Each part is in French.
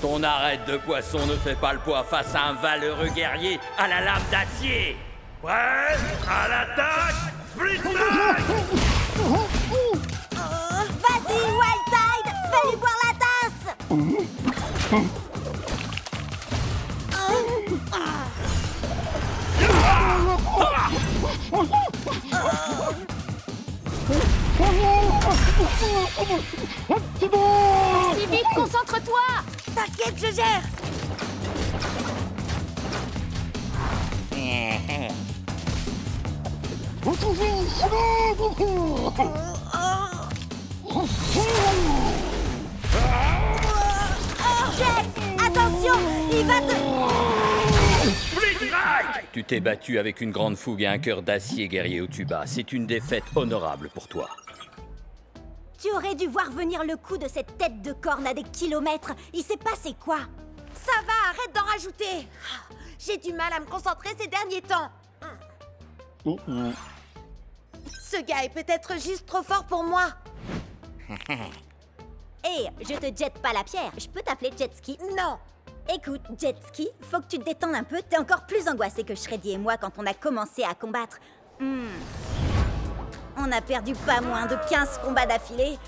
Ton arête de poisson ne fait pas le poids face à un valeureux guerrier à la lame d'acier. Prêt à l'attaque, Blitzstrike! Vas-y, Wildtide, fais-lui boire la tasse. Si vite, concentre-toi! T'inquiète, je gère. Jet, attention, il va te... Tu t'es battu avec une grande fougue et un cœur d'acier, guerrier au tuba. C'est une défaite honorable pour toi. Tu aurais dû voir venir le coup de cette tête de corne à des kilomètres. Il s'est passé quoi? Ça va, arrête d'en rajouter. J'ai du mal à me concentrer ces derniers temps. Ce gars est peut-être juste trop fort pour moi. Hé, je te jette pas la pierre. Je peux t'appeler Jetski? Non. Écoute, Jetski, faut que tu te détendes un peu. T'es encore plus angoissé que Shreddy et moi quand on a commencé à combattre. On a perdu pas moins de 15 combats d'affilée.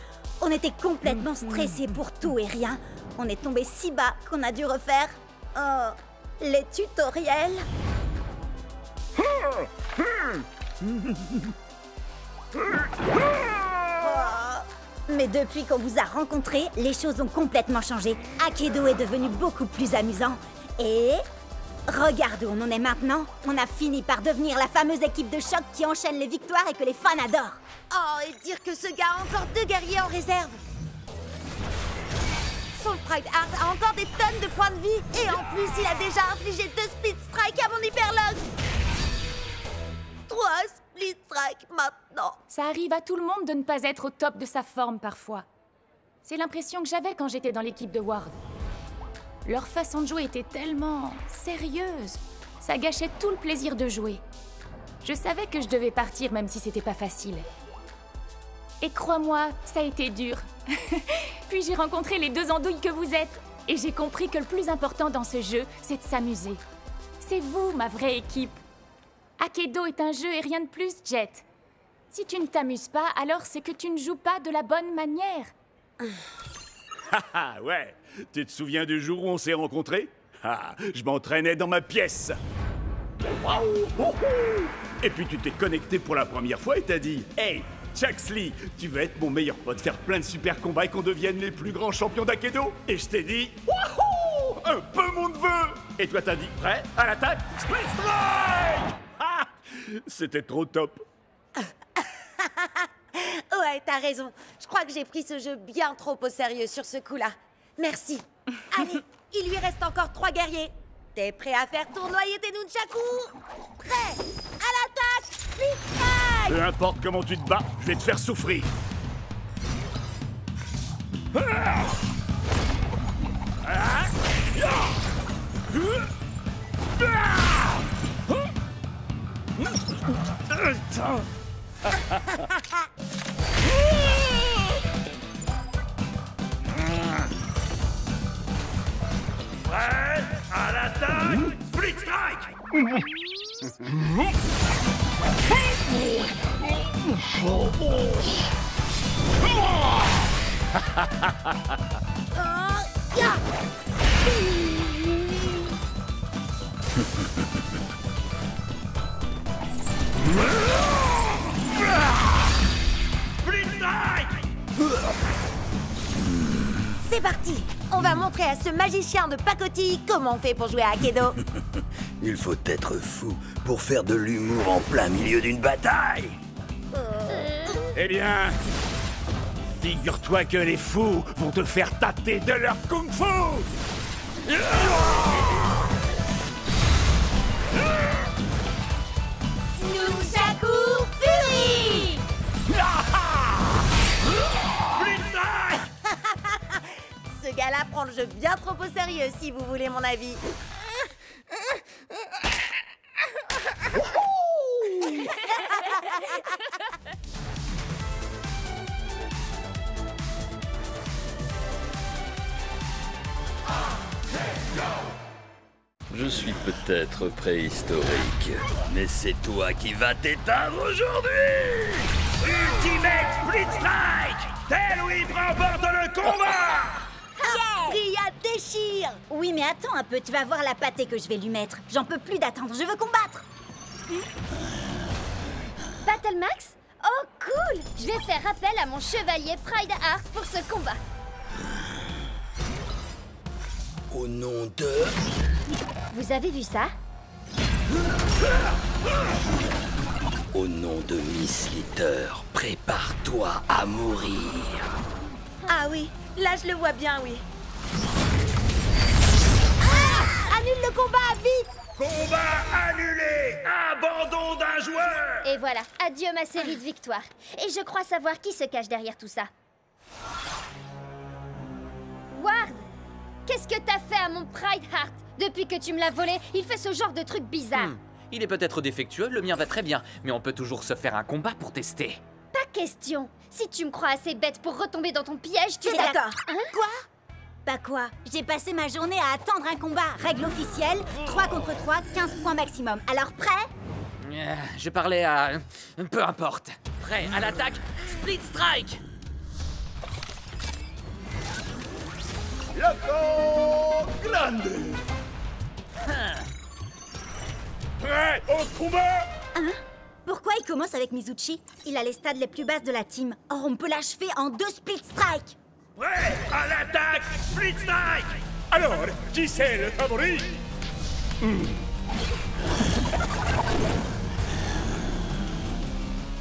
On était complètement stressés pour tout et rien. On est tombé si bas qu'on a dû refaire... les tutoriels. Mais depuis qu'on vous a rencontrés, les choses ont complètement changé. Akedo est devenu beaucoup plus amusant. Et... regarde où on en est maintenant. On a fini par devenir la fameuse équipe de choc qui enchaîne les victoires et que les fans adorent. Oh, et dire que ce gars a encore 2 guerriers en réserve. Son Pride Heart a encore des tonnes de points de vie. Et en plus, il a déjà infligé 2 Split Strike à mon Hyperlog. 3 Split Strike maintenant. Ça arrive à tout le monde de ne pas être au top de sa forme parfois. C'est l'impression que j'avais quand j'étais dans l'équipe de Ward. Leur façon de jouer était tellement sérieuse. Ça gâchait tout le plaisir de jouer. Je savais que je devais partir même si c'était pas facile. Et crois-moi, ça a été dur. Puis j'ai rencontré les 2 andouilles que vous êtes. Et j'ai compris que le plus important dans ce jeu, c'est de s'amuser. C'est vous, ma vraie équipe. Akedo est un jeu et rien de plus, Jet. Si tu ne t'amuses pas, alors c'est que tu ne joues pas de la bonne manière. Ah ouais, tu te souviens du jour où on s'est rencontrés? Ah, je m'entraînais dans ma pièce. Et puis tu t'es connecté pour la première fois et t'as dit « Hey, Chuxley, tu veux être mon meilleur pote, faire plein de super combats et qu'on devienne les plus grands champions d'Akedo ?» Et je t'ai dit « Wouhou, un peu mon neveu !» Et toi t'as dit « Prêt à l'attaque, Split Strike !» Ah, c'était trop top. Ouais, t'as raison. Je crois que j'ai pris ce jeu bien trop au sérieux sur ce coup-là. Merci. Allez, il lui reste encore 3 guerriers. T'es prêt à faire tournoyer tes nunchakus? Prêt à l'attaque, Split Strike! Peu importe comment tu te bats, je vais te faire souffrir. Prêt à l'attaque, Split Strike! Split Strike! C'est parti! On va montrer à ce magicien de pacotille comment on fait pour jouer à Akedo. Il faut être fou pour faire de l'humour en plein milieu d'une bataille. Eh bien, figure-toi que les fous vont te faire tâter de leur kung-fu. Nunchaku Fury! Ce gars-là prend le jeu bien trop au sérieux, si vous voulez mon avis. Je suis peut-être préhistorique, Mais c'est toi qui vas t'éteindre aujourd'hui! Ultimate Split Strike! Tailwind remporte le combat! Ria déchire! Oui, mais attends un peu, tu vas voir la pâtée que je vais lui mettre. J'en peux plus d'attendre, je veux combattre. Battle Max? Oh, cool! Je vais faire appel à mon chevalier Pride Heart pour ce combat. Au nom de... Vous avez vu ça? Au nom de Miss Litter, prépare-toi à mourir. Ah oui, là je le vois bien, oui. Annule le combat, vite! Combat annulé! Abandon d'un joueur! Et voilà, adieu ma série de victoires. Et je crois savoir qui se cache derrière tout ça. Ward! Qu'est-ce que t'as fait à mon Pride Heart? Depuis que tu me l'as volé, il fait ce genre de truc bizarre. Il est peut-être défectueux, le mien va très bien, mais on peut toujours se faire un combat pour tester. Pas question. Si tu me crois assez bête pour retomber dans ton piège, tu C'est vas... d'accord. Hein? Quoi? Bah quoi? J'ai passé ma journée à attendre un combat. Règle officielle, 3 contre 3, 15 points maximum. Alors prêt? Je parlais à... peu importe. Prêt à l'attaque, Split Strike! Loco Grande! Prêt au combat! Hein? Pourquoi il commence avec Mizuchi? Il a les stades les plus basses de la team. Or, on peut l'achever en 2 split strike. Prêt à l'attaque, Split Strike! Alors, qui c'est le favori?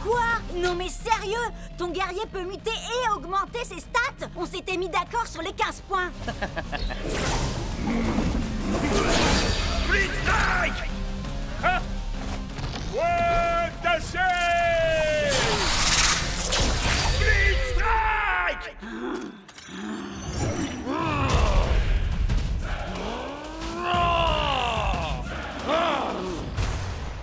Quoi? Non mais sérieux? Ton guerrier peut muter et augmenter ses stats? On s'était mis d'accord sur les 15 points. Split Strike! Hein? Ouais, caché! Split Strike!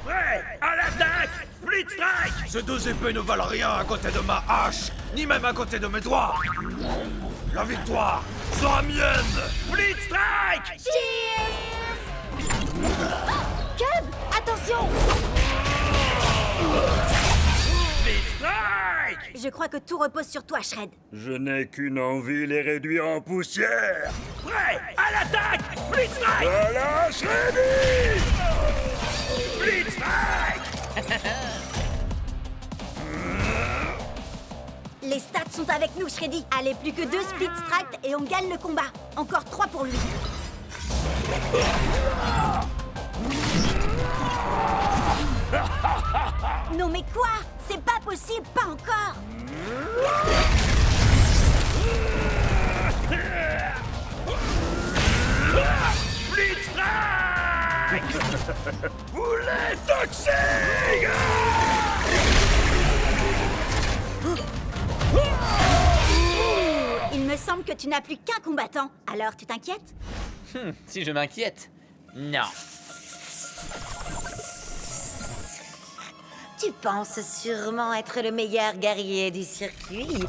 Prêt à l'attaque, Split Strike! Ces deux épées ne valent rien à côté de ma hache, ni même à côté de mes doigts. La victoire sera mienne. Split Strike! Cub, attention! Split Strike! Je crois que tout repose sur toi, Shred. Je n'ai qu'une envie, les réduire en poussière. Prêt à l'attaque, Split Strike! Voilà, Shreddy! Split Strike! Les stats sont avec nous, Shreddy. Allez, plus que 2 split strike et on gagne le combat. Encore 3 pour lui. Non mais quoi? C'est pas possible, pas encore. Split Strike! Boulet toxique! Il me semble que tu n'as plus qu'un combattant. Alors, tu t'inquiètes? Si je m'inquiète. Non. Tu penses sûrement être le meilleur guerrier du circuit.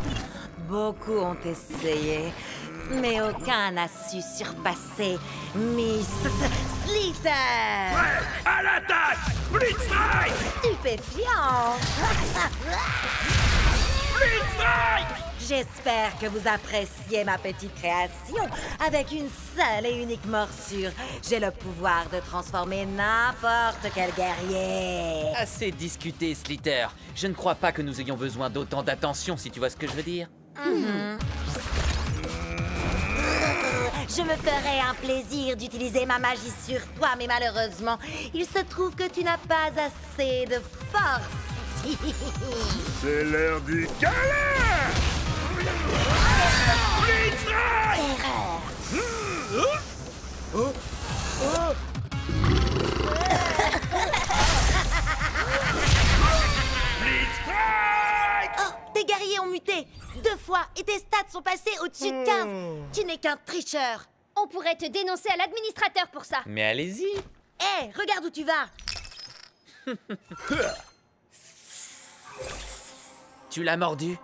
Beaucoup ont essayé, mais aucun n'a su surpasser Miss Litter. Prêt à l'attaque, Split Strike! Stupéfiant. Split Strike! J'espère que vous appréciez ma petite création. Avec une seule et unique morsure, j'ai le pouvoir de transformer n'importe quel guerrier. Assez discuté, Slitter. Je ne crois pas que nous ayons besoin d'autant d'attention, si tu vois ce que je veux dire. Je me ferais un plaisir d'utiliser ma magie sur toi, mais malheureusement, il se trouve que tu n'as pas assez de force. C'est l'heure du câlin! Split Strike! Split Strike! Oh, tes guerriers ont muté 2 fois et tes stats sont passés au-dessus de 15. Tu n'es qu'un tricheur. On pourrait te dénoncer à l'administrateur pour ça. Mais allez-y. Hé, regarde où tu vas. Tu l'as mordu?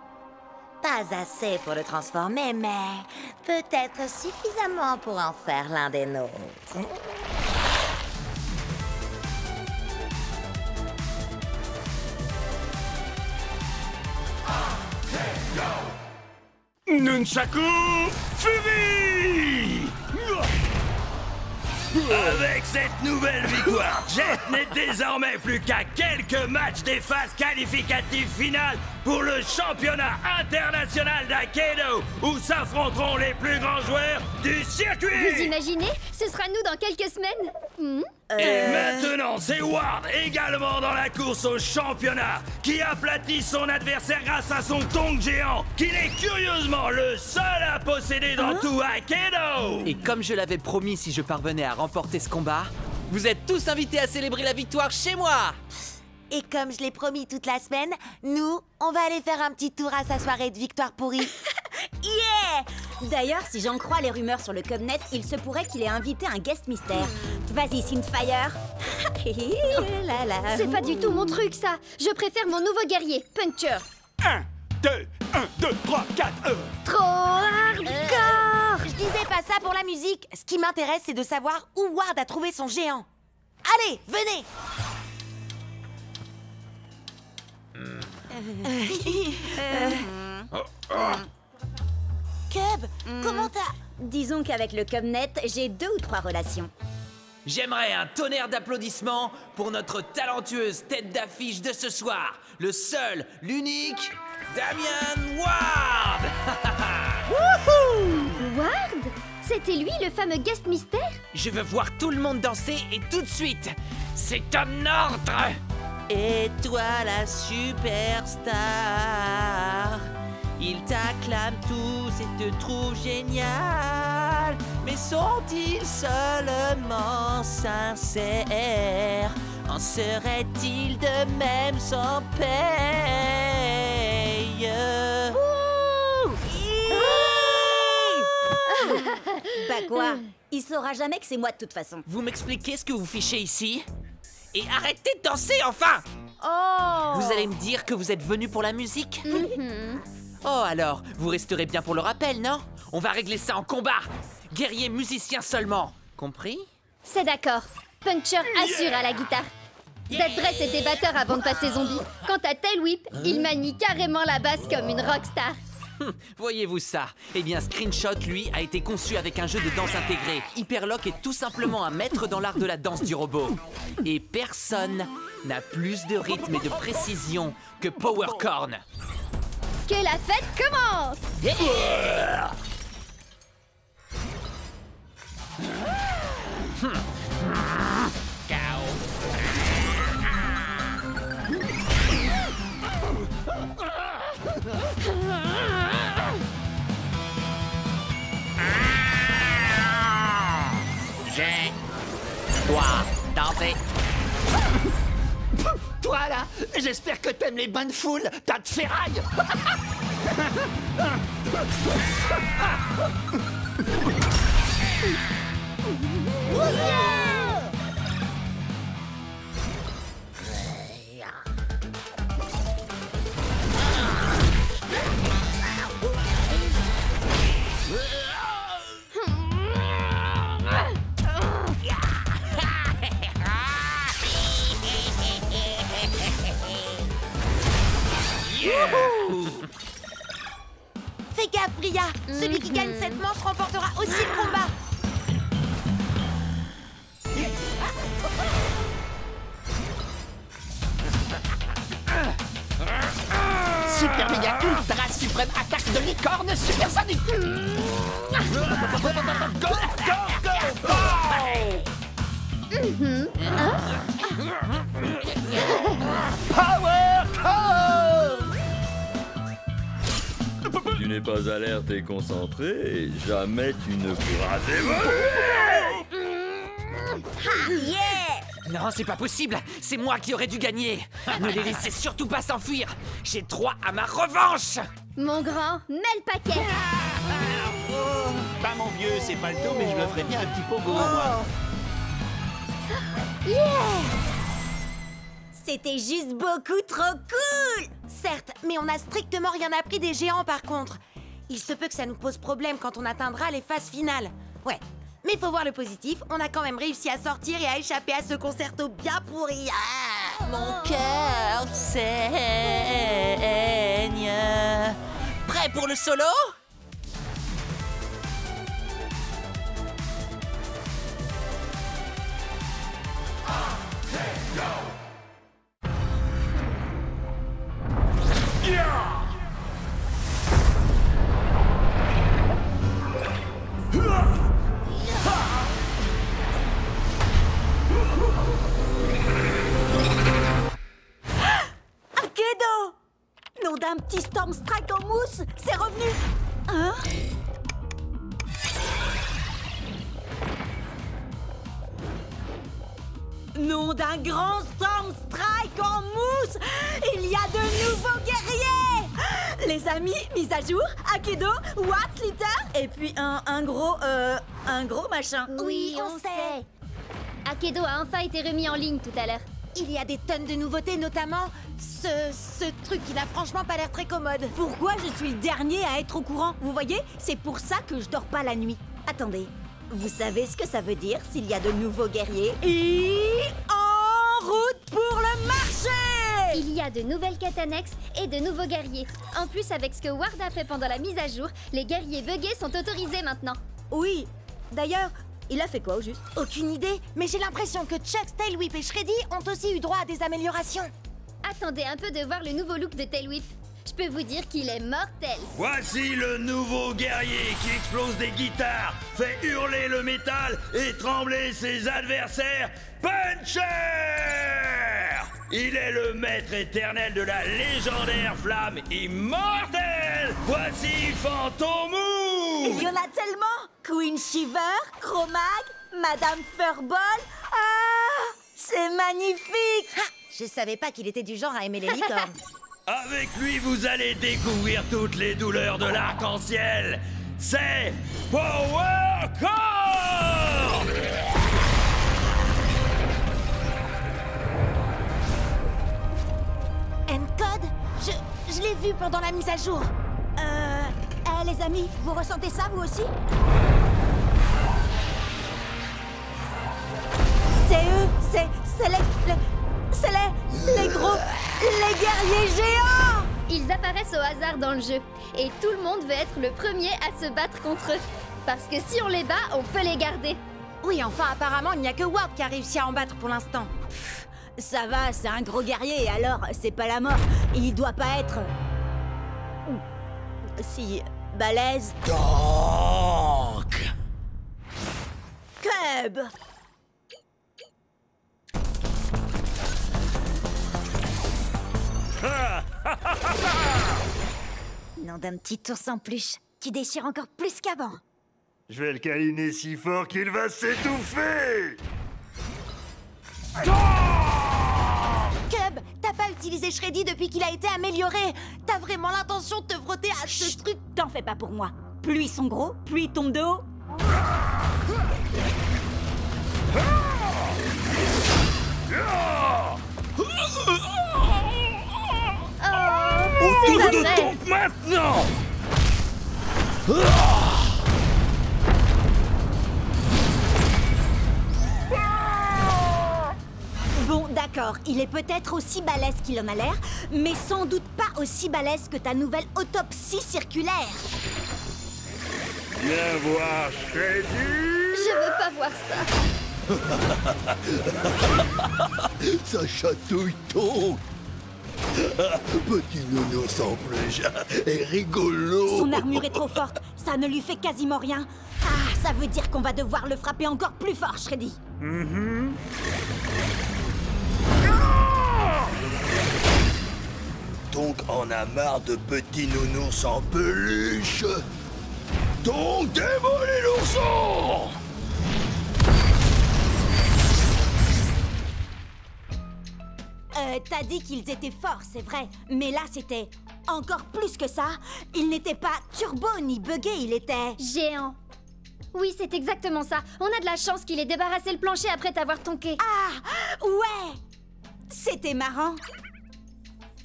Pas assez pour le transformer, mais peut-être suffisamment pour en faire l'un des nôtres. Nunchaku Fury! Avec cette nouvelle victoire, Jet n'est désormais plus qu'à quelques matchs des phases qualificatives finales pour le championnat international d'Aikido, où s'affronteront les plus grands joueurs du circuit. Vous imaginez? Ce sera nous dans quelques semaines. Et maintenant, c'est Ward, également dans la course au championnat, qui aplatit son adversaire grâce à son tong géant, qu'il est curieusement le seul à posséder dans tout Aikido. Et comme je l'avais promis, si je parvenais à remporter ce combat, vous êtes tous invités à célébrer la victoire chez moi. Et comme je l'ai promis toute la semaine, nous, on va aller faire un petit tour à sa soirée de victoire pourrie. Yeah! D'ailleurs, si j'en crois les rumeurs sur le Cubnet, il se pourrait qu'il ait invité un guest mystère. Vas-y, Synthfire. C'est pas du tout mon truc, ça. Je préfère mon nouveau guerrier, Puncher. 1, 2, 3, 4, Trop hardcore. Je disais pas ça pour la musique. Ce qui m'intéresse, c'est de savoir où Ward a trouvé son géant. Allez, venez! Cub, comment t'as... Disons qu'avec le Cubnet, j'ai 2 ou 3 relations. J'aimerais un tonnerre d'applaudissements pour notre talentueuse tête d'affiche de ce soir, le seul, l'unique, Damian Ward. Ward? C'était lui, le fameux guest mystère? Je veux voir tout le monde danser et tout de suite. C'est un ordre. Et toi la superstar, ils t'acclament tous et te trouvent génial. Mais sont-ils seulement sincères? En serait-il de même sans paye? Bah quoi? Il saura jamais que c'est moi de toute façon. Vous m'expliquez ce que vous fichez ici? Et arrêtez de danser, enfin! Oh! Vous allez me dire que vous êtes venu pour la musique? Oh alors, vous resterez bien pour le rappel, non? On va régler ça en combat! Guerrier musicien seulement, compris? C'est d'accord. Puncher assure à la guitare. Dead Dress était batteur avant de passer zombie. Quant à Tail Whip, il manie carrément la basse comme une rockstar. Voyez-vous ça? Eh bien, Screenshot, lui, a été conçu avec un jeu de danse intégré. Hyperlock est tout simplement un maître dans l'art de la danse du robot. Et personne n'a plus de rythme et de précision que Powercorn. Que la fête commence! Toi, danser. Toi là, j'espère que t'aimes les bains de foule, tas de ferraille. Fais gaffe, Bria. Celui qui gagne cette manche remportera aussi le combat. Super méga ultra suprême attaque de licorne supersonique. Go, go, go, go. Power Core. Si tu n'es pas alerte et concentré, jamais tu ne pourras évoluer. Non, c'est pas possible. C'est moi qui aurais dû gagner. Ne les laissez surtout pas s'enfuir. J'ai droit à ma revanche. Mon grand, mets le paquet. Bah mon vieux, c'est pas le tout, mais je me ferais bien un petit pogo, moi. C'était juste beaucoup trop cool! Certes, mais on n'a strictement rien appris des géants par contre. Il se peut que ça nous pose problème quand on atteindra les phases finales. Ouais, mais faut voir le positif, on a quand même réussi à sortir et à échapper à ce concerto bien pourri. Ah, Mon cœur saigne. Prêt pour le solo? petit Storm Strike en mousse, c'est revenu. Hein? Nom d'un grand Storm Strike en mousse! Il y a de nouveaux guerriers! Les amis, mise à jour, Akedo, Watt, Litter, et puis un gros machin. Oui, on sait. Akedo a enfin été remis en ligne tout à l'heure. Il y a des tonnes de nouveautés, notamment ce truc qui n'a franchement pas l'air très commode. Pourquoi je suis le dernier à être au courant? Vous voyez, c'est pour ça que je dors pas la nuit. Attendez, vous savez ce que ça veut dire s'il y a de nouveaux guerriers? Et en route pour le marché! Il y a de nouvelles quêtes annexes et de nouveaux guerriers. En plus, avec ce que Ward a fait pendant la mise à jour, les guerriers buggés sont autorisés maintenant. Oui, d'ailleurs, il a fait quoi au juste? Aucune idée, mais j'ai l'impression que Chuck, Tailwhip et Shreddy ont aussi eu droit à des améliorations. Attendez un peu de voir le nouveau look de Tailwhip. Je peux vous dire qu'il est mortel. Voici le nouveau guerrier qui explose des guitares, fait hurler le métal et trembler ses adversaires, Puncher! Il est le maître éternel de la légendaire flamme immortelle. Voici Fantomou! Il y en a tellement! Queen Shiver, Chromag, Madame Furball. Ah! C'est magnifique! Ha! Je savais pas qu'il était du genre à aimer les licornes. Avec lui, vous allez découvrir toutes les douleurs de l'arc-en-ciel. C'est Power Core! Encode? Je l'ai vu pendant la mise à jour. Les amis, vous ressentez ça vous aussi? C'est eux, c'est les guerriers géants! Ils apparaissent au hasard dans le jeu, et tout le monde veut être le premier à se battre contre eux. Parce que si on les bat, on peut les garder. Oui, enfin, apparemment, il n'y a que Ward qui a réussi à en battre pour l'instant. Ça va, c'est un gros guerrier, alors c'est pas la mort. Il doit pas être... si... balèze. Donc Cub! Nom d'un petit ours en peluche qui déchire encore plus qu'avant. Je vais le câliner si fort qu'il va s'étouffer. Cub, t'as pas utilisé Shreddy depuis qu'il a été amélioré. T'as vraiment l'intention de te frotter à ce truc? T'en fais pas pour moi. Plus ils sont gros, plus ils tombent de haut. C'est pas Autour de vrai. tombe maintenant! Bon, d'accord, il est peut-être aussi balèze qu'il en a l'air, mais sans doute pas aussi balèze que ta nouvelle autopsie circulaire. Viens voir Shreddy. Je veux pas voir ça. ça chatouille donc. Petit nounours en peluche est rigolo. Son armure est trop forte, ça ne lui fait quasiment rien. Ah, ça veut dire qu'on va devoir le frapper encore plus fort, Shreddy. Donc on a marre de petits nounours en peluche. Donc démolis l'ourson. T'as dit qu'ils étaient forts, c'est vrai. Mais là, c'était encore plus que ça. Il n'était pas turbo ni buggé, il était... Géant. Oui, c'est exactement ça. On a de la chance qu'il ait débarrassé le plancher après t'avoir tonké. Ah, ouais. C'était marrant.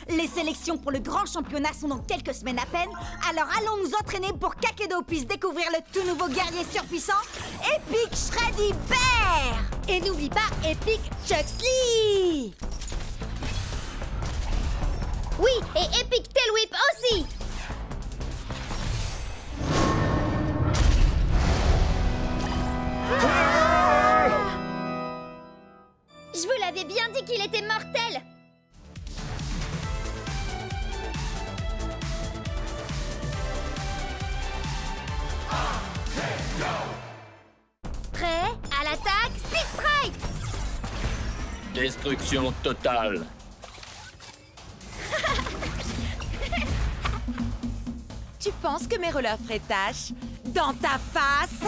Les sélections pour le grand championnat sont dans quelques semaines à peine. Alors allons nous entraîner pour qu'Akedo puisse découvrir le tout nouveau guerrier surpuissant, Epic Shreddy Bear. Et n'oublie pas Epic Chuxley. Oui, et Epic Tailwhip aussi. Je vous l'avais bien dit qu'il était mortel. Prêt à l'attaque, Speed Strike. Destruction totale. Tu penses que mes rollers feraient tâche? Dans ta face?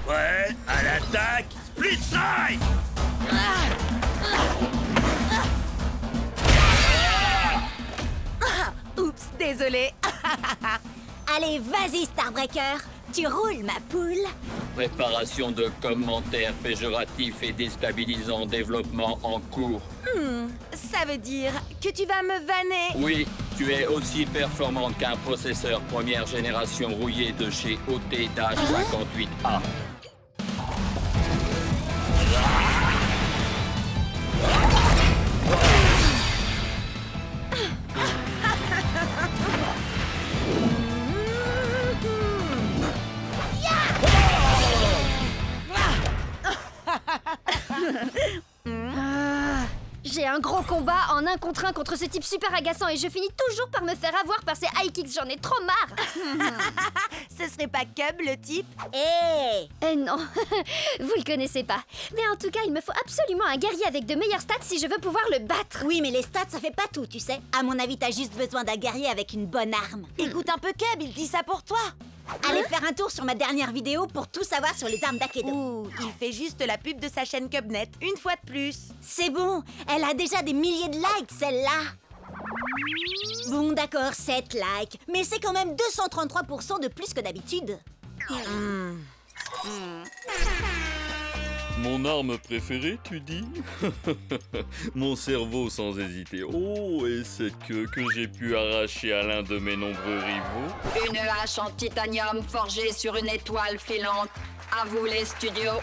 Ouais, à l'attaque, Split Strike! Oups, désolé. Allez, vas-y, Starbreaker. Tu roules, ma poule. Préparation de commentaires péjoratifs et déstabilisants, développement en cours. Ça veut dire que tu vas me vanner? Oui, tu es aussi performant qu'un processeur première génération rouillé de chez OT-58A. J'ai un gros combat en 1 contre 1 contre ce type super agaçant et je finis toujours par me faire avoir par ces high kicks, j'en ai trop marre. Ce serait pas Cub, le type? Eh non, vous le connaissez pas. Mais en tout cas, il me faut absolument un guerrier avec de meilleures stats si je veux pouvoir le battre. Oui, mais les stats, ça fait pas tout, tu sais. À mon avis, t'as juste besoin d'un guerrier avec une bonne arme. Écoute un peu Cub, il dit ça pour toi. Allez faire un tour sur ma dernière vidéo pour tout savoir sur les armes d'Akedo. Ouh, il fait juste la pub de sa chaîne Cubnet, une fois de plus. C'est bon, elle a déjà des milliers de likes, celle-là. Bon, d'accord, 7 likes, mais c'est quand même 233% de plus que d'habitude. Mon arme préférée, tu dis? Mon cerveau sans hésiter. Oh, et cette queue que j'ai pu arracher à l'un de mes nombreux rivaux. Une hache en titanium forgée sur une étoile filante. À vous les studios.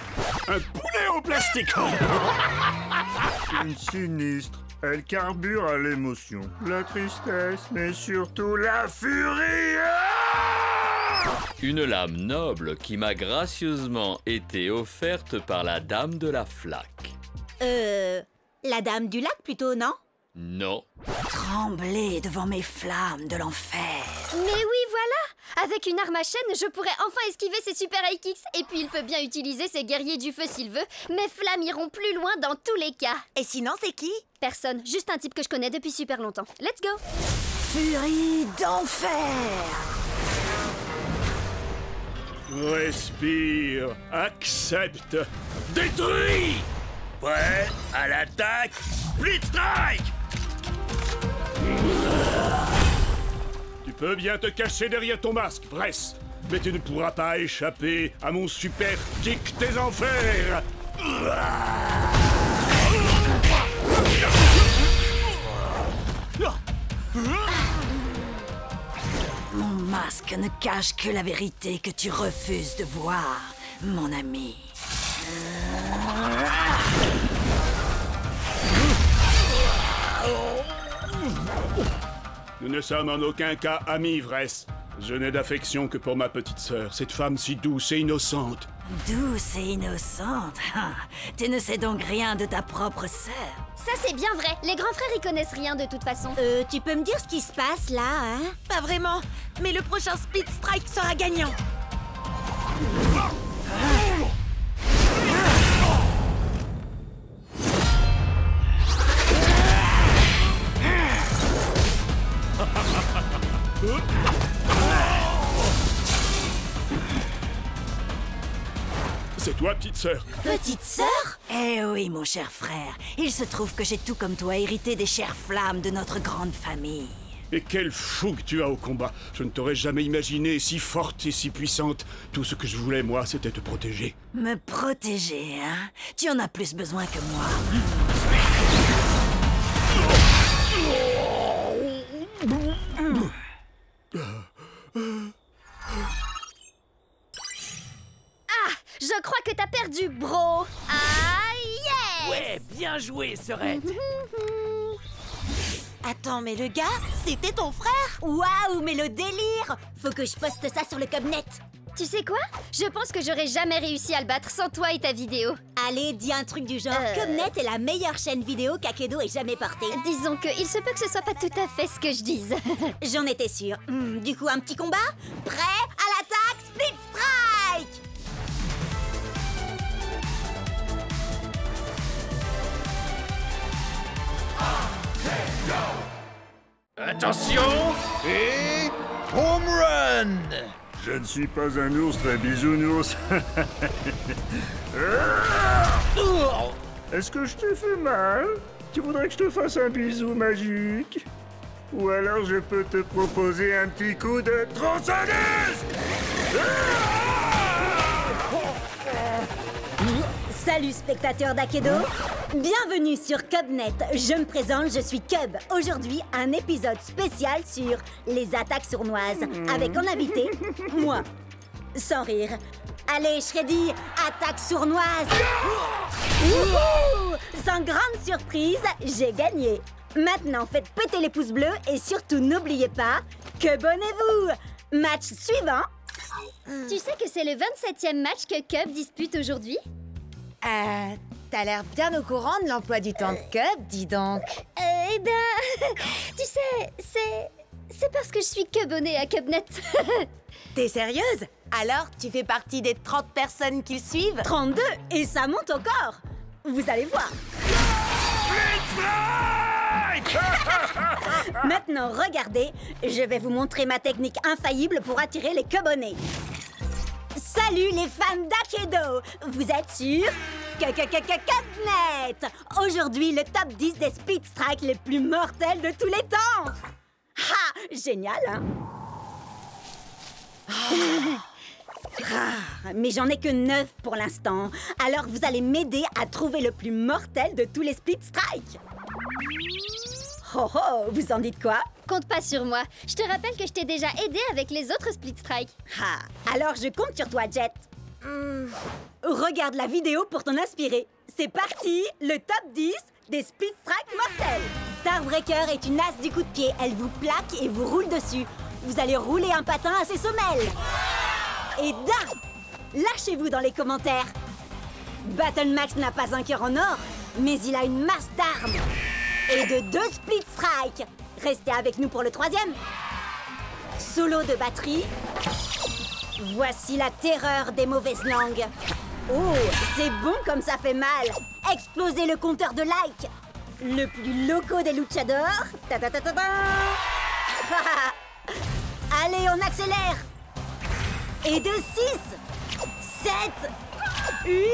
Un poulet en plastique. Une sinistre. Elle carbure à l'émotion, la tristesse, mais surtout la furie. Une lame noble qui m'a gracieusement été offerte par la dame de la flaque. La dame du lac plutôt, non? Non. Trembler devant mes flammes de l'enfer. Mais oui, voilà! Avec une arme à chaîne, je pourrais enfin esquiver ses super high kicks. Et puis il peut bien utiliser ses guerriers du feu s'il veut. Mes flammes iront plus loin dans tous les cas. Et sinon, c'est qui? Personne, juste un type que je connais depuis super longtemps. Let's go! Furie d'enfer! Respire, accepte, Détruis! Prêt à l'attaque, Split Strike! Tu peux bien te cacher derrière ton masque, Bress, mais tu ne pourras pas échapper à mon super kick des enfers. Mon masque ne cache que la vérité que tu refuses de voir, mon ami. Nous ne sommes en aucun cas amis, Vress. Je n'ai d'affection que pour ma petite sœur, cette femme si douce et innocente. Douce et innocente. Tu ne sais donc rien de ta propre sœur. Ça c'est bien vrai, les grands frères y connaissent rien de toute façon. Tu peux me dire ce qui se passe là, hein? Pas vraiment, mais le prochain Split Strike sera gagnant. C'est toi, petite sœur? Petite sœur? Eh oui, mon cher frère. Il se trouve que j'ai tout comme toi hérité des chères flammes de notre grande famille. Et quel fou que tu as au combat. Je ne t'aurais jamais imaginé si forte et si puissante. Tout ce que je voulais, moi, c'était te protéger. Me protéger, hein? Tu en as plus besoin que moi. Je crois que t'as perdu, bro. Ah, yes! Ouais, bien joué, Serette. Attends, mais le gars, c'était ton frère? Waouh, mais le délire! Faut que je poste ça sur le Cubnet. Tu sais quoi? Je pense que j'aurais jamais réussi à le battre sans toi et ta vidéo. Allez, dis un truc du genre. Cubnet est la meilleure chaîne vidéo qu'Akedo ait jamais portée. Disons que il se peut que ce soit pas tout à fait ce que je dise. J'en étais sûre. Du coup, un petit combat? Prêt à l'attaque, Split Strike! Attention et... home run! Je ne suis pas un ours très bisounours. Est-ce que je te fais mal? Tu voudrais que je te fasse un bisou magique? Ou alors je peux te proposer un petit coup de tronçonneuse? Salut spectateurs d'Akedo, bienvenue sur Cubnet. Je me présente, je suis Cub. Aujourd'hui, un épisode spécial sur les attaques sournoises, avec en invité, moi. Sans rire. Allez, Shreddy, attaque sournoise. Sans grande surprise, j'ai gagné. Maintenant, faites péter les pouces bleus et surtout n'oubliez pas, Cubonnez-vous. Match suivant. Tu sais que c'est le 27e match que Cub dispute aujourd'hui? T'as l'air bien au courant de l'emploi du temps de Cub, dis donc. Eh ben, tu sais, c'est parce que je suis Cubonnée à Cubnet. T'es sérieuse? Alors, tu fais partie des 30 personnes qui le suivent? 32, et ça monte encore. Vous allez voir. Maintenant, regardez, je vais vous montrer ma technique infaillible pour attirer les Cubonnés. Salut les fans d'Akedo! Vous êtes sur Cubnet! Aujourd'hui, le top 10 des Speed Strikes les plus mortels de tous les temps! Ha! Génial, hein? Mais j'en ai que 9 pour l'instant. Alors vous allez m'aider à trouver le plus mortel de tous les Speed Strikes. Oh oh, vous en dites quoi? Compte pas sur moi. Je te rappelle que je t'ai déjà aidé avec les autres Split Strike. Alors je compte sur toi, Jet. Regarde la vidéo pour t'en inspirer. C'est parti, le top 10 des Split Strike mortels. Starbreaker est une as du coup de pied. Elle vous plaque et vous roule dessus. Vous allez rouler un patin à ses semelles. Et d'un, lâchez-vous dans les commentaires. Battle Max n'a pas un cœur en or, mais il a une masse d'armes. Et de 2 Split Strike. Restez avec nous pour le 3e. Solo de batterie. Voici la terreur des mauvaises langues. Oh, c'est bon comme ça fait mal. Explosez le compteur de likes. Le plus loco des luchadors. Ta-ta-ta-ta-ta. Allez, on accélère. Et de 6, 7, 8,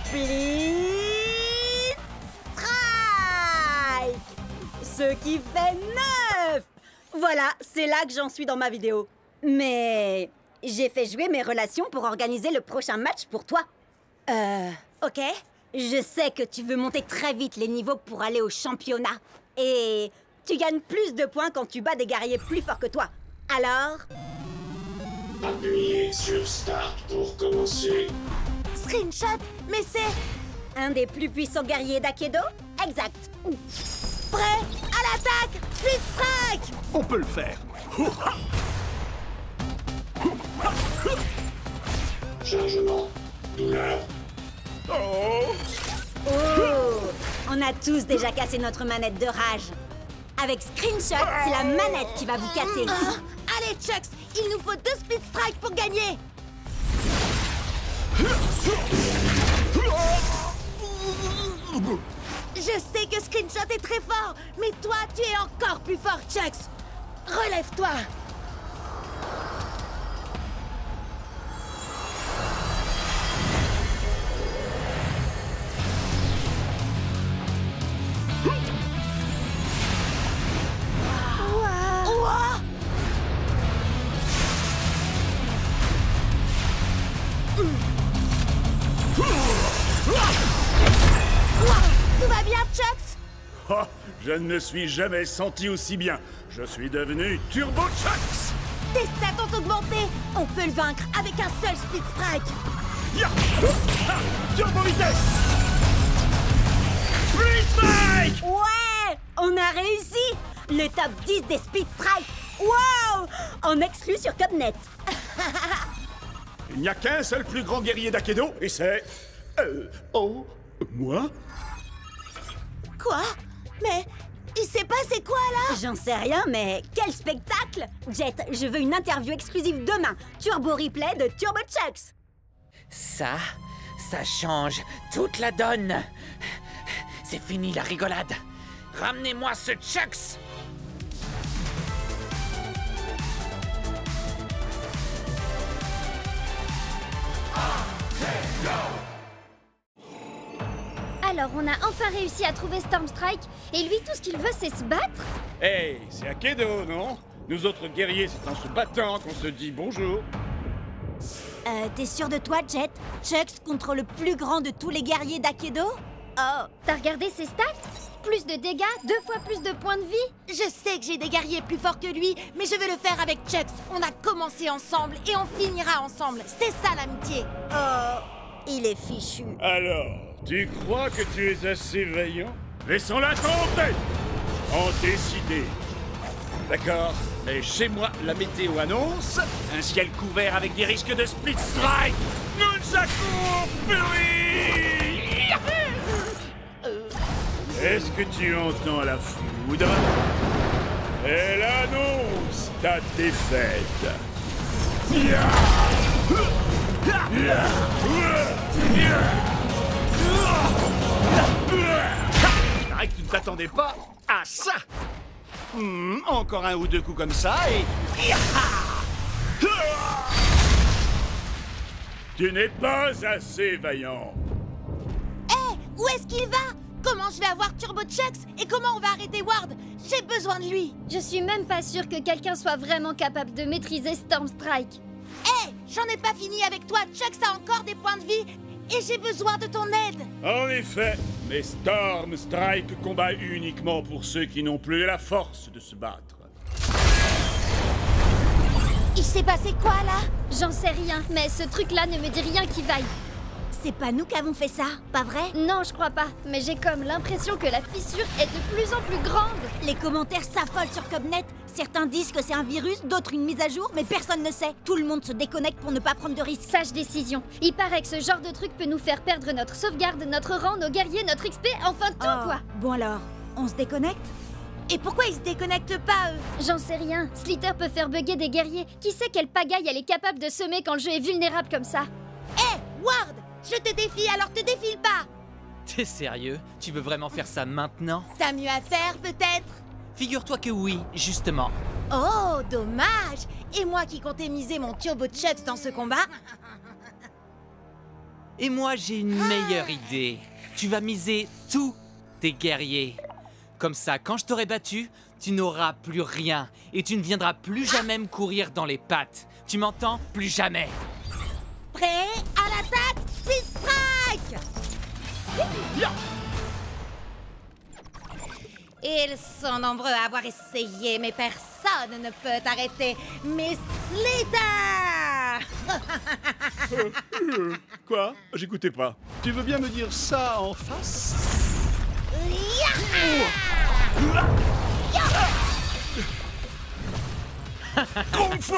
Split Strike. Ce qui fait 9. Voilà, c'est là que j'en suis dans ma vidéo. Mais j'ai fait jouer mes relations pour organiser le prochain match pour toi. Ok. Je sais que tu veux monter très vite les niveaux pour aller au championnat. Et tu gagnes plus de points quand tu bats des guerriers plus forts que toi. Alors... Appuyez sur Start pour commencer. Screenshot, mais c'est... un des plus puissants guerriers d'Akedo? Exact. Prêt à l'attaque! Split Strike! On peut le faire. Chargement. Douleur. Oh! On a tous déjà cassé notre manette de rage. Avec Screenshot, c'est la manette qui va vous casser. Allez, Chucks, il nous faut 2 Split Strike pour gagner. Je sais que Screenshot est très fort, mais toi, tu es encore plus fort, Chucks. Relève-toi. Tout va bien, Chucks? Oh, je ne me suis jamais senti aussi bien. Je suis devenu Turbo Chucks. Tes stats ont augmenté. On peut le vaincre avec un seul Split Strike. Ya! Turbo vitesse. Split Strike! Ouais! On a réussi! Le top 10 des Speed Strike! Wow! En exclu sur Cubnet. Il n'y a qu'un seul plus grand guerrier d'Akedo, et c'est... moi? Quoi? Mais il s'est passé quoi, là? J'en sais rien, mais quel spectacle! Jet, je veux une interview exclusive demain. Turbo replay de Turbo Chucks. Ça change toute la donne. C'est fini la rigolade. Ramenez-moi ce Chucks. Alors, on a enfin réussi à trouver Stormstrike, et lui, tout ce qu'il veut, c'est se battre? Hey, c'est Akedo, non? Nous autres guerriers, c'est en se battant qu'on se dit bonjour. T'es sûr de toi, Jet? Chucks contre le plus grand de tous les guerriers d'Akedo? Oh, t'as regardé ses stats? Plus de dégâts, 2 fois plus de points de vie. Je sais que j'ai des guerriers plus forts que lui, mais je vais le faire avec Chucks. On a commencé ensemble et on finira ensemble. C'est ça l'amitié. Oh, il est fichu. Alors, tu crois que tu es assez vaillant? Laissons-la tomber! En décider. D'accord, mais chez moi, la météo annonce un ciel couvert avec des risques de split strike. Nunchaku Fury! Est-ce que tu entends la foudre? Elle annonce ta défaite. Paraît que tu ne t'attendais pas à ça. Encore un ou deux coups comme ça et... Tu n'es pas assez vaillant. Hé, où est-ce qu'il va? Comment je vais avoir Turbo Chucks? Et comment on va arrêter Ward? J'ai besoin de lui. Je suis même pas sûre que quelqu'un soit vraiment capable de maîtriser Stormstrike. Hé, j'en ai pas fini avec toi. Chucks a encore des points de vie et j'ai besoin de ton aide. En effet, mais Stormstrike combat uniquement pour ceux qui n'ont plus la force de se battre. Il s'est passé quoi là? J'en sais rien, mais ce truc-là ne me dit rien qui vaille. C'est pas nous qui avons fait ça, pas vrai? Non, je crois pas, mais j'ai comme l'impression que la fissure est de plus en plus grande. Les commentaires s'affolent sur Cubnet. Certains disent que c'est un virus, d'autres une mise à jour, mais personne ne sait. Tout le monde se déconnecte pour ne pas prendre de risques. Sage décision. Il paraît que ce genre de truc peut nous faire perdre notre sauvegarde, notre rang, nos guerriers, notre XP, enfin tout quoi. Bon alors, on se déconnecte? Et pourquoi ils se déconnectent pas, eux? J'en sais rien. Slither peut faire bugger des guerriers. Qui sait quelle pagaille elle est capable de semer quand le jeu est vulnérable comme ça? Hé, Ward! Je te défie, alors te défile pas! T'es sérieux? Tu veux vraiment faire ça maintenant? T'as mieux à faire, peut-être? Figure-toi que oui, justement. Oh, dommage! Et moi qui comptais miser mon Turbo Chucks dans ce combat? Et moi, j'ai une meilleure idée. Tu vas miser tous tes guerriers. Comme ça, quand je t'aurai battu, tu n'auras plus rien. Et tu ne viendras plus jamais me courir dans les pattes. Tu m'entends? Plus jamais. Prêt à l'attaque, Speed Strike! Ils sont nombreux à avoir essayé, mais personne ne peut arrêter mes Slither! Quoi? J'écoutais pas. Tu veux bien me dire ça en face? Kung Fu!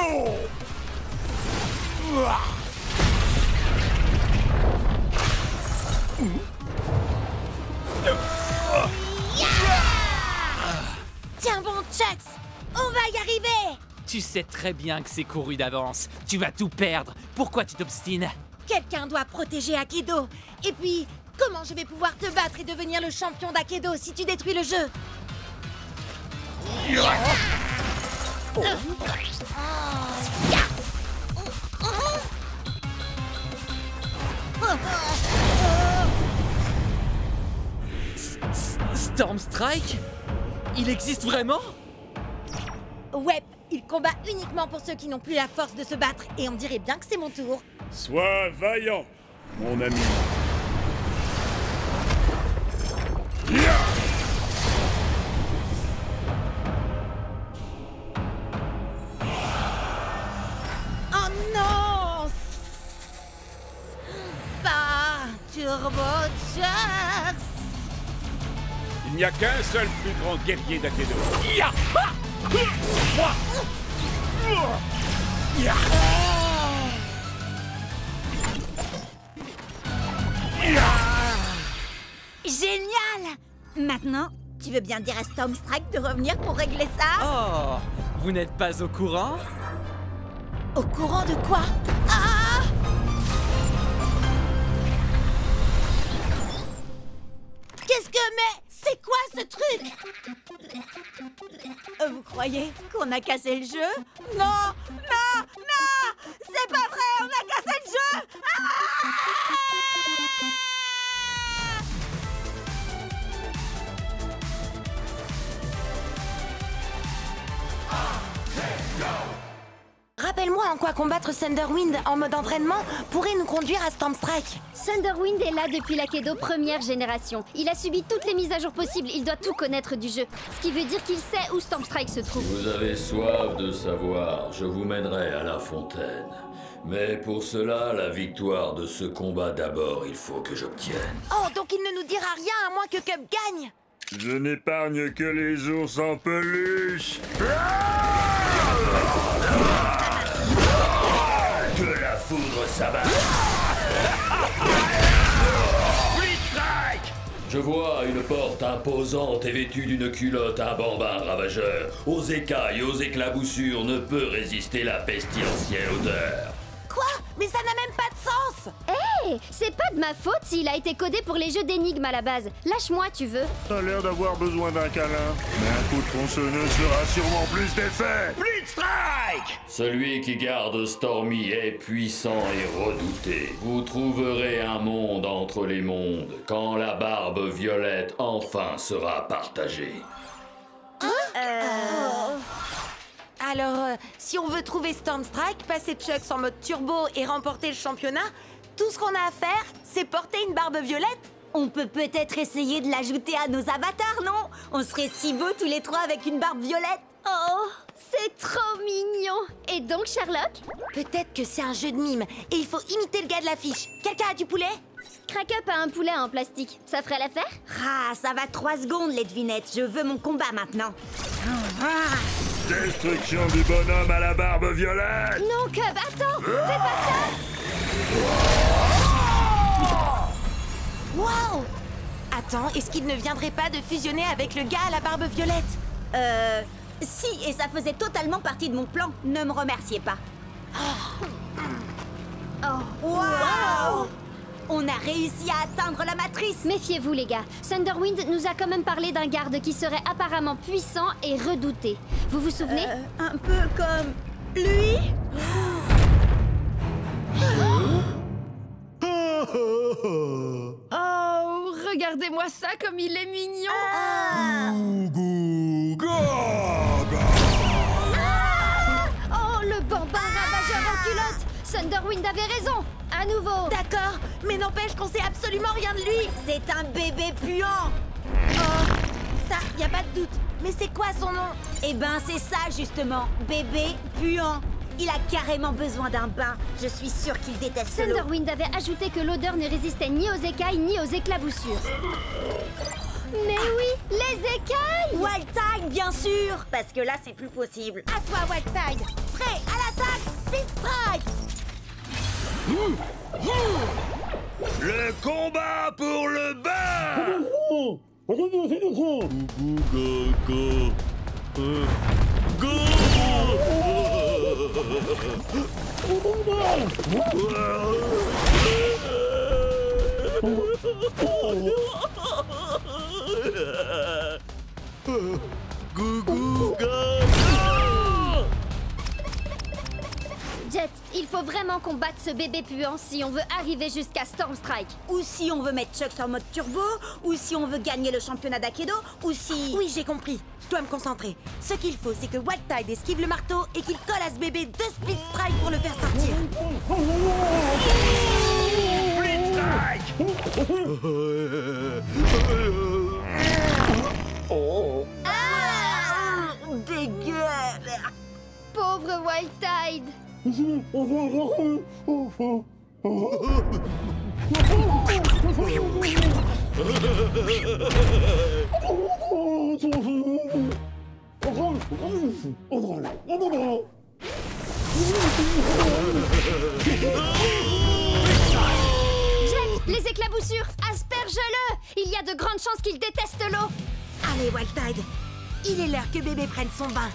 Tiens bon, Chucks! On va y arriver! Tu sais très bien que c'est couru d'avance. Tu vas tout perdre. Pourquoi tu t'obstines? Quelqu'un doit protéger Akedo. Et puis, comment je vais pouvoir te battre et devenir le champion d'Akedo si tu détruis le jeu? Stormstrike? Il existe vraiment? Ouais, il combat uniquement pour ceux qui n'ont plus la force de se battre. Et on dirait bien que c'est mon tour. Sois vaillant, mon ami. Oh non! Pas Turbo Chucks! Il n'y a qu'un seul plus grand guerrier d'Akedo. Génial! Maintenant, tu veux bien dire à Stormstrike de revenir pour régler ça? Oh, vous n'êtes pas au courant? Au courant de quoi? Ah! Qu'est-ce que... Mais c'est quoi ce truc? Vous croyez qu'on a cassé le jeu? Non! Non! Non! C'est pas vrai! On a cassé le jeu! rappelle-moi en quoi combattre Thunderwind en mode entraînement pourrait nous conduire à Stormstrike. Thunderwind est là depuis l'Akedo première génération. Il a subi toutes les mises à jour possibles, il doit tout connaître du jeu. Ce qui veut dire qu'il sait où Stormstrike se trouve. Vous avez soif de savoir, je vous mènerai à la fontaine. Mais pour cela, la victoire de ce combat d'abord, il faut que j'obtienne. Oh, donc il ne nous dira rien à moins que Cup gagne. Je n'épargne que les ours en peluche. Que la foudre s'abatte. Blitzstrike! Je vois une porte imposante et vêtue d'une culotte, un bambin ravageur. Aux écailles, aux éclaboussures, ne peut résister la pestilentielle odeur. Quoi? Mais ça n'a même pas de sens! Hé, c'est pas de ma faute s'il a été codé pour les jeux d'énigmes à la base. Lâche-moi, tu veux. T'as l'air d'avoir besoin d'un câlin. Mais un coup de tronçonneuse fera sûrement plus d'effet. Blitzstrike! Celui qui garde Stormy est puissant et redouté. Vous trouverez un monde entre les mondes quand la barbe violette enfin sera partagée. Alors, si on veut trouver Stormstrike, passer Chucks en mode turbo et remporter le championnat, tout ce qu'on a à faire, c'est porter une barbe violette. On peut peut-être essayer de l'ajouter à nos avatars, non? On serait si beaux tous les trois avec une barbe violette. Oh, c'est trop mignon. Et donc, Sherlock? Peut-être que c'est un jeu de mime et il faut imiter le gars de l'affiche. Quelqu'un a du poulet? Crack-up a un poulet en plastique. Ça ferait l'affaire? Ah, ça va 3 secondes, les devinettes. Je veux mon combat maintenant. Destruction du bonhomme à la barbe violette. Non, Cub, attends! Fais pas ça! Wow! Attends, est-ce qu'il ne viendrait pas de fusionner avec le gars à la barbe violette? Si, et ça faisait totalement partie de mon plan. Ne me remerciez pas. Wow! On a réussi à atteindre la matrice. Méfiez-vous, les gars. Thunderwind nous a quand même parlé d'un garde qui serait apparemment puissant et redouté. Vous vous souvenez? Un peu comme lui. Oh, regardez-moi ça comme il est mignon. Oh, le bambin ravageur en culotte! Thunderwind avait raison. À nouveau. D'accord, mais n'empêche qu'on sait absolument rien de lui. C'est un bébé puant. Oh, ça, y a pas de doute. Mais c'est quoi son nom? Eh ben, c'est ça justement, bébé puant. Il a carrément besoin d'un bain. Je suis sûre qu'il déteste l'eau. Thunderwind avait ajouté que l'odeur ne résistait ni aux écailles ni aux éclaboussures. Mais oui, les écailles! Wildtide, bien sûr. Parce que là, c'est plus possible. À toi, Wildtide. Prêt à l'attaque, Blitzstrike. Le combat pour le bain! Jet, il faut vraiment combattre ce bébé puant si on veut arriver jusqu'à Stormstrike. Ou si on veut mettre Chucks en mode turbo, ou si on veut gagner le championnat d'Akedo, ou si... Oui, j'ai compris. Je dois me concentrer. Ce qu'il faut, c'est que Wildtide esquive le marteau et qu'il colle à ce bébé 2 split strike pour le faire sortir. Dégueu. Pauvre Wildtide. Jet, les éclaboussures, asperge-le. Il y a de grandes chances qu'il déteste l'eau. Allez, Wildtide. Il est l'heure que bébé prenne son bain.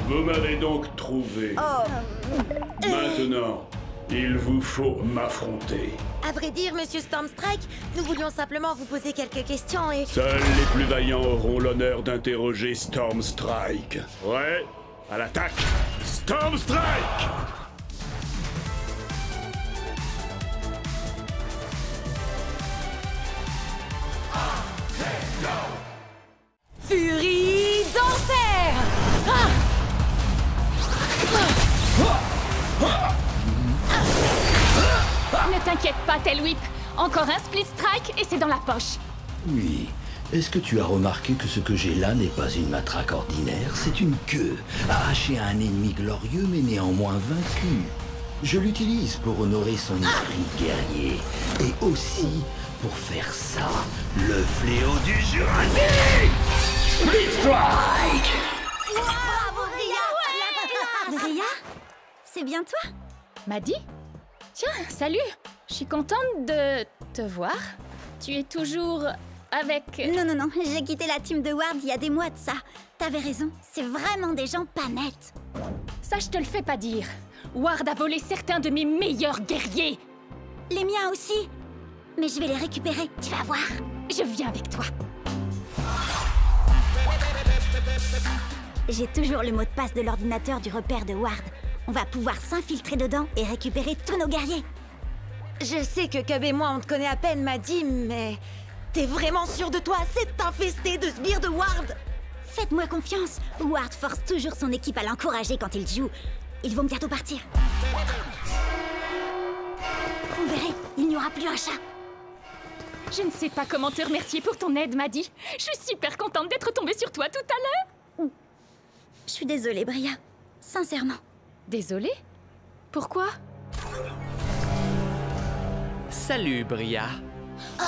Vous m'avez donc trouvé. Maintenant, il vous faut m'affronter. À vrai dire, Monsieur Stormstrike, nous voulions simplement vous poser quelques questions et... Seuls les plus vaillants auront l'honneur d'interroger Stormstrike. Ouais, À l'attaque! Storm Strike! Furie d'enfer! Ne t'inquiète pas, Tail Whip. Encore un split strike et c'est dans la poche. Oui. Est-ce que tu as remarqué que ce que j'ai là n'est pas une matraque ordinaire? C'est une queue, arrachée à un ennemi glorieux mais néanmoins vaincu. Je l'utilise pour honorer son esprit guerrier. Et aussi pour faire ça, le fléau du Jurassique! Split Strike! Bravo, Bria! Bria? C'est bien toi? Maddie? Tiens, salut! Je suis contente de te voir. Tu es toujours avec... Non, j'ai quitté la team de Ward il y a des mois de ça. T'avais raison, c'est vraiment des gens pas nets. Ça, je te le fais pas dire. Ward a volé certains de mes meilleurs guerriers. Les miens aussi. Mais je vais les récupérer, tu vas voir. Je viens avec toi. J'ai toujours le mot de passe de l'ordinateur du repère de Ward. On va pouvoir s'infiltrer dedans et récupérer tous nos guerriers. Je sais que Cub et moi, on te connaît à peine, Maddie, mais... T'es vraiment sûr de toi? C'est infesté de sbires de Ward! Faites-moi confiance. Ward force toujours son équipe à l'encourager quand il joue. Ils vont bientôt partir. Vous verrez, il n'y aura plus un chat. Je ne sais pas comment te remercier pour ton aide, Maddie. Je suis super contente d'être tombée sur toi tout à l'heure. Je suis désolée, Bria. Sincèrement. Désolée? Pourquoi? Salut, Bria. Oh,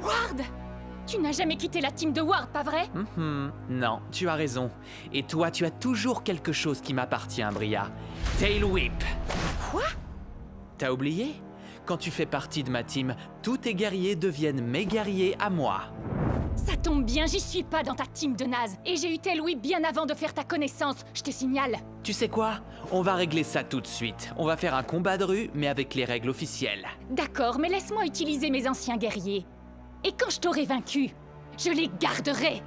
Ward! Tu n'as jamais quitté la team de Ward, pas vrai? Non, tu as raison. Et toi, tu as toujours quelque chose qui m'appartient, Bria. Tail Whip. Quoi? T'as oublié? Quand tu fais partie de ma team, tous tes guerriers deviennent mes guerriers à moi. Ça tombe bien, j'y suis pas dans ta team de naze. Et j'ai eu Tail Whip bien avant de faire ta connaissance, je te signale. Tu sais quoi? On va régler ça tout de suite. On va faire un combat de rue, mais avec les règles officielles. D'accord, mais laisse-moi utiliser mes anciens guerriers. Et quand je t'aurai vaincu, je les garderai.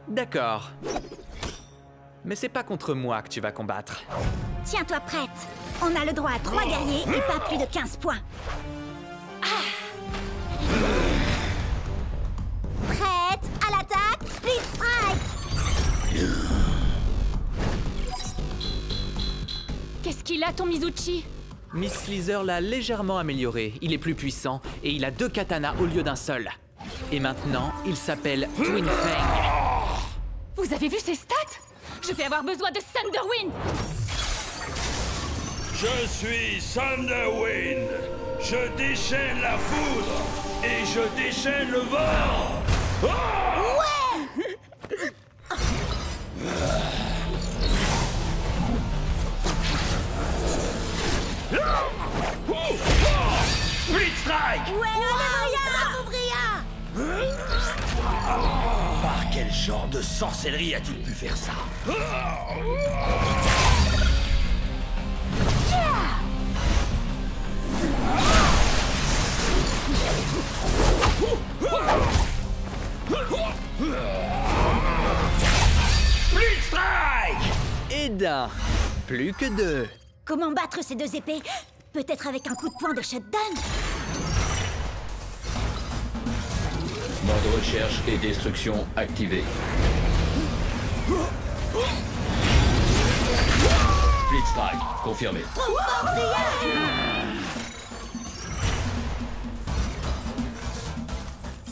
D'accord. Mais c'est pas contre moi que tu vas combattre. Tiens-toi prête. On a le droit à 3 guerriers et pas plus de 15 points. Prête à l'attaque, Split Strike. Qu'est-ce qu'il a, ton Mizuchi? Miss Sleazer l'a légèrement amélioré. Il est plus puissant et il a 2 katanas au lieu d'un seul. Et maintenant, il s'appelle Twin Fang. Vous avez vu ses stats? Je vais avoir besoin de Thunderwind. Je suis Thunderwind. Je déchaîne la foudre et je déchaîne le vent. Ouais. Split Strike. Ouais, bravo, Bria. Par quel genre de sorcellerie a-t-il pu faire ça? Split Strike. Et d'un. Plus que 2. Comment battre ces 2 épées? Peut-être avec un coup de poing de shutdown? Mode recherche et destruction activé. Split Strike, confirmé.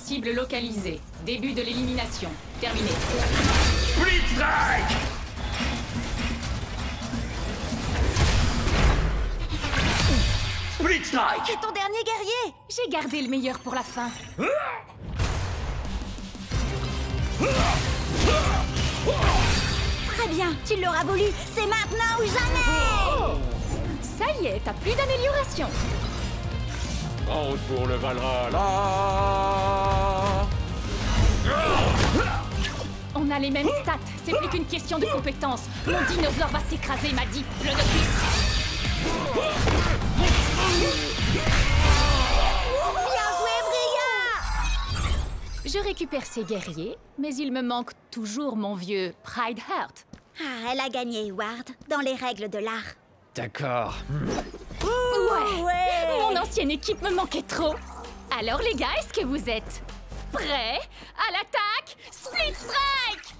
Cible localisée. Début de l'élimination. Terminé. Split Strike. Split Strike. C'est ton dernier guerrier. J'ai gardé le meilleur pour la fin. Très bien, tu l'auras voulu. C'est maintenant ou jamais. Ça y est, t'as plus d'amélioration. En route pour le Valhalla. On a les mêmes stats. C'est plus qu'une question de compétence. Mon dinosaure va t'écraser, m'a dit. Bleu de cuisse. Bien joué, Bria. Je récupère ces guerriers, mais il me manque toujours mon vieux Pride Heart. Ah, elle a gagné, Ward, dans les règles de l'art. D'accord. Ouais. Mon ancienne équipe me manquait trop. Alors les gars, est-ce que vous êtes prêts à l'attaque? Split Strike!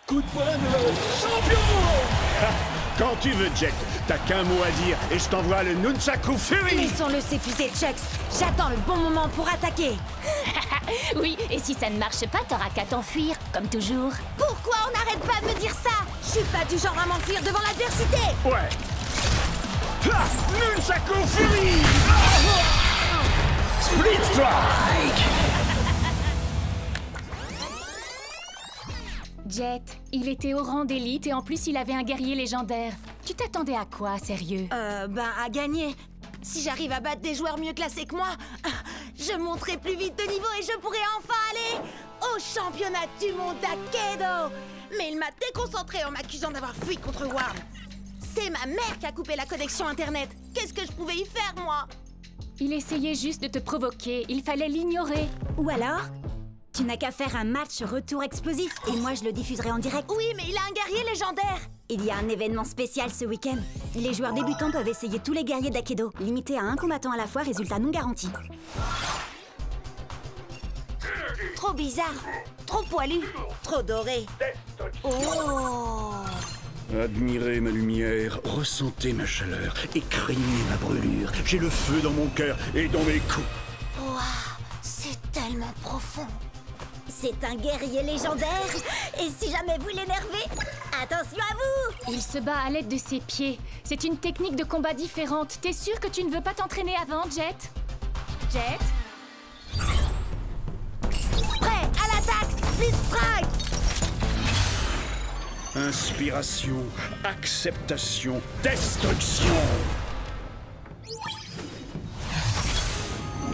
Coup de poing de champion! Quand tu veux, Jet, t'as qu'un mot à dire et je t'envoie le Nunchaku Fury! Laissons-le s'épuiser, Chucks. J'attends le bon moment pour attaquer. Oui, et si ça ne marche pas, t'auras qu'à t'enfuir, comme toujours. Pourquoi on n'arrête pas de me dire ça? Je suis pas du genre à m'enfuir devant l'adversité. Ouais. Ha! Nunchaku Fury! Split Strike! Jet, il était au rang d'élite et en plus il avait un guerrier légendaire. Tu t'attendais à quoi, sérieux? À gagner. Si j'arrive à battre des joueurs mieux classés que moi, je monterai plus vite de niveau et je pourrai enfin aller au championnat du monde d'Akedo. Mais il m'a déconcentré en m'accusant d'avoir fui contre Ward. C'est ma mère qui a coupé la connexion internet. Qu'est-ce que je pouvais y faire, moi? Il essayait juste de te provoquer, il fallait l'ignorer. Ou alors, tu n'as qu'à faire un match retour explosif et moi je le diffuserai en direct. Oui, mais il a un guerrier légendaire. Il y a un événement spécial ce week-end. Les joueurs débutants peuvent essayer tous les guerriers d'Akedo, limité à un combattant à la fois, résultat non garanti. Trop bizarre, trop poilu, trop doré. Oh! Admirez ma lumière, ressentez ma chaleur et craignez ma brûlure. J'ai le feu dans mon cœur et dans mes coups. Waouh, c'est tellement profond. C'est un guerrier légendaire. Et si jamais vous l'énervez, attention à vous! Il se bat à l'aide de ses pieds. C'est une technique de combat différente. T'es sûr que tu ne veux pas t'entraîner avant, Jet? Jet? Prêt à l'attaque! Split Strike! Inspiration, acceptation, destruction.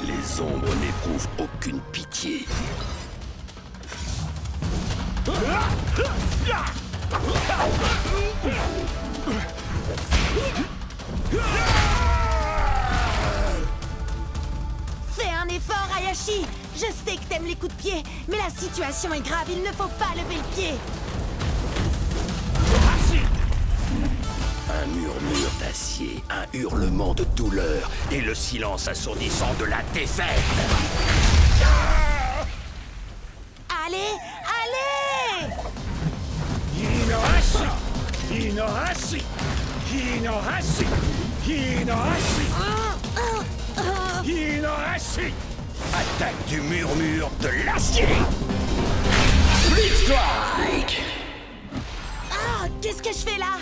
Les ombres n'éprouvent aucune pitié. Fais un effort, Hayashi! Je sais que t'aimes les coups de pied, mais la situation est grave, il ne faut pas lever le pied! Un murmure d'acier, un hurlement de douleur et le silence assourdissant de la défaite. Allez, allez! Hinohashi! Hinohashi! Hinohashi! Hinohashi! Hinohashi! Attaque du murmure de l'acier. Split Strike! Ah, qu'est-ce que je fais là?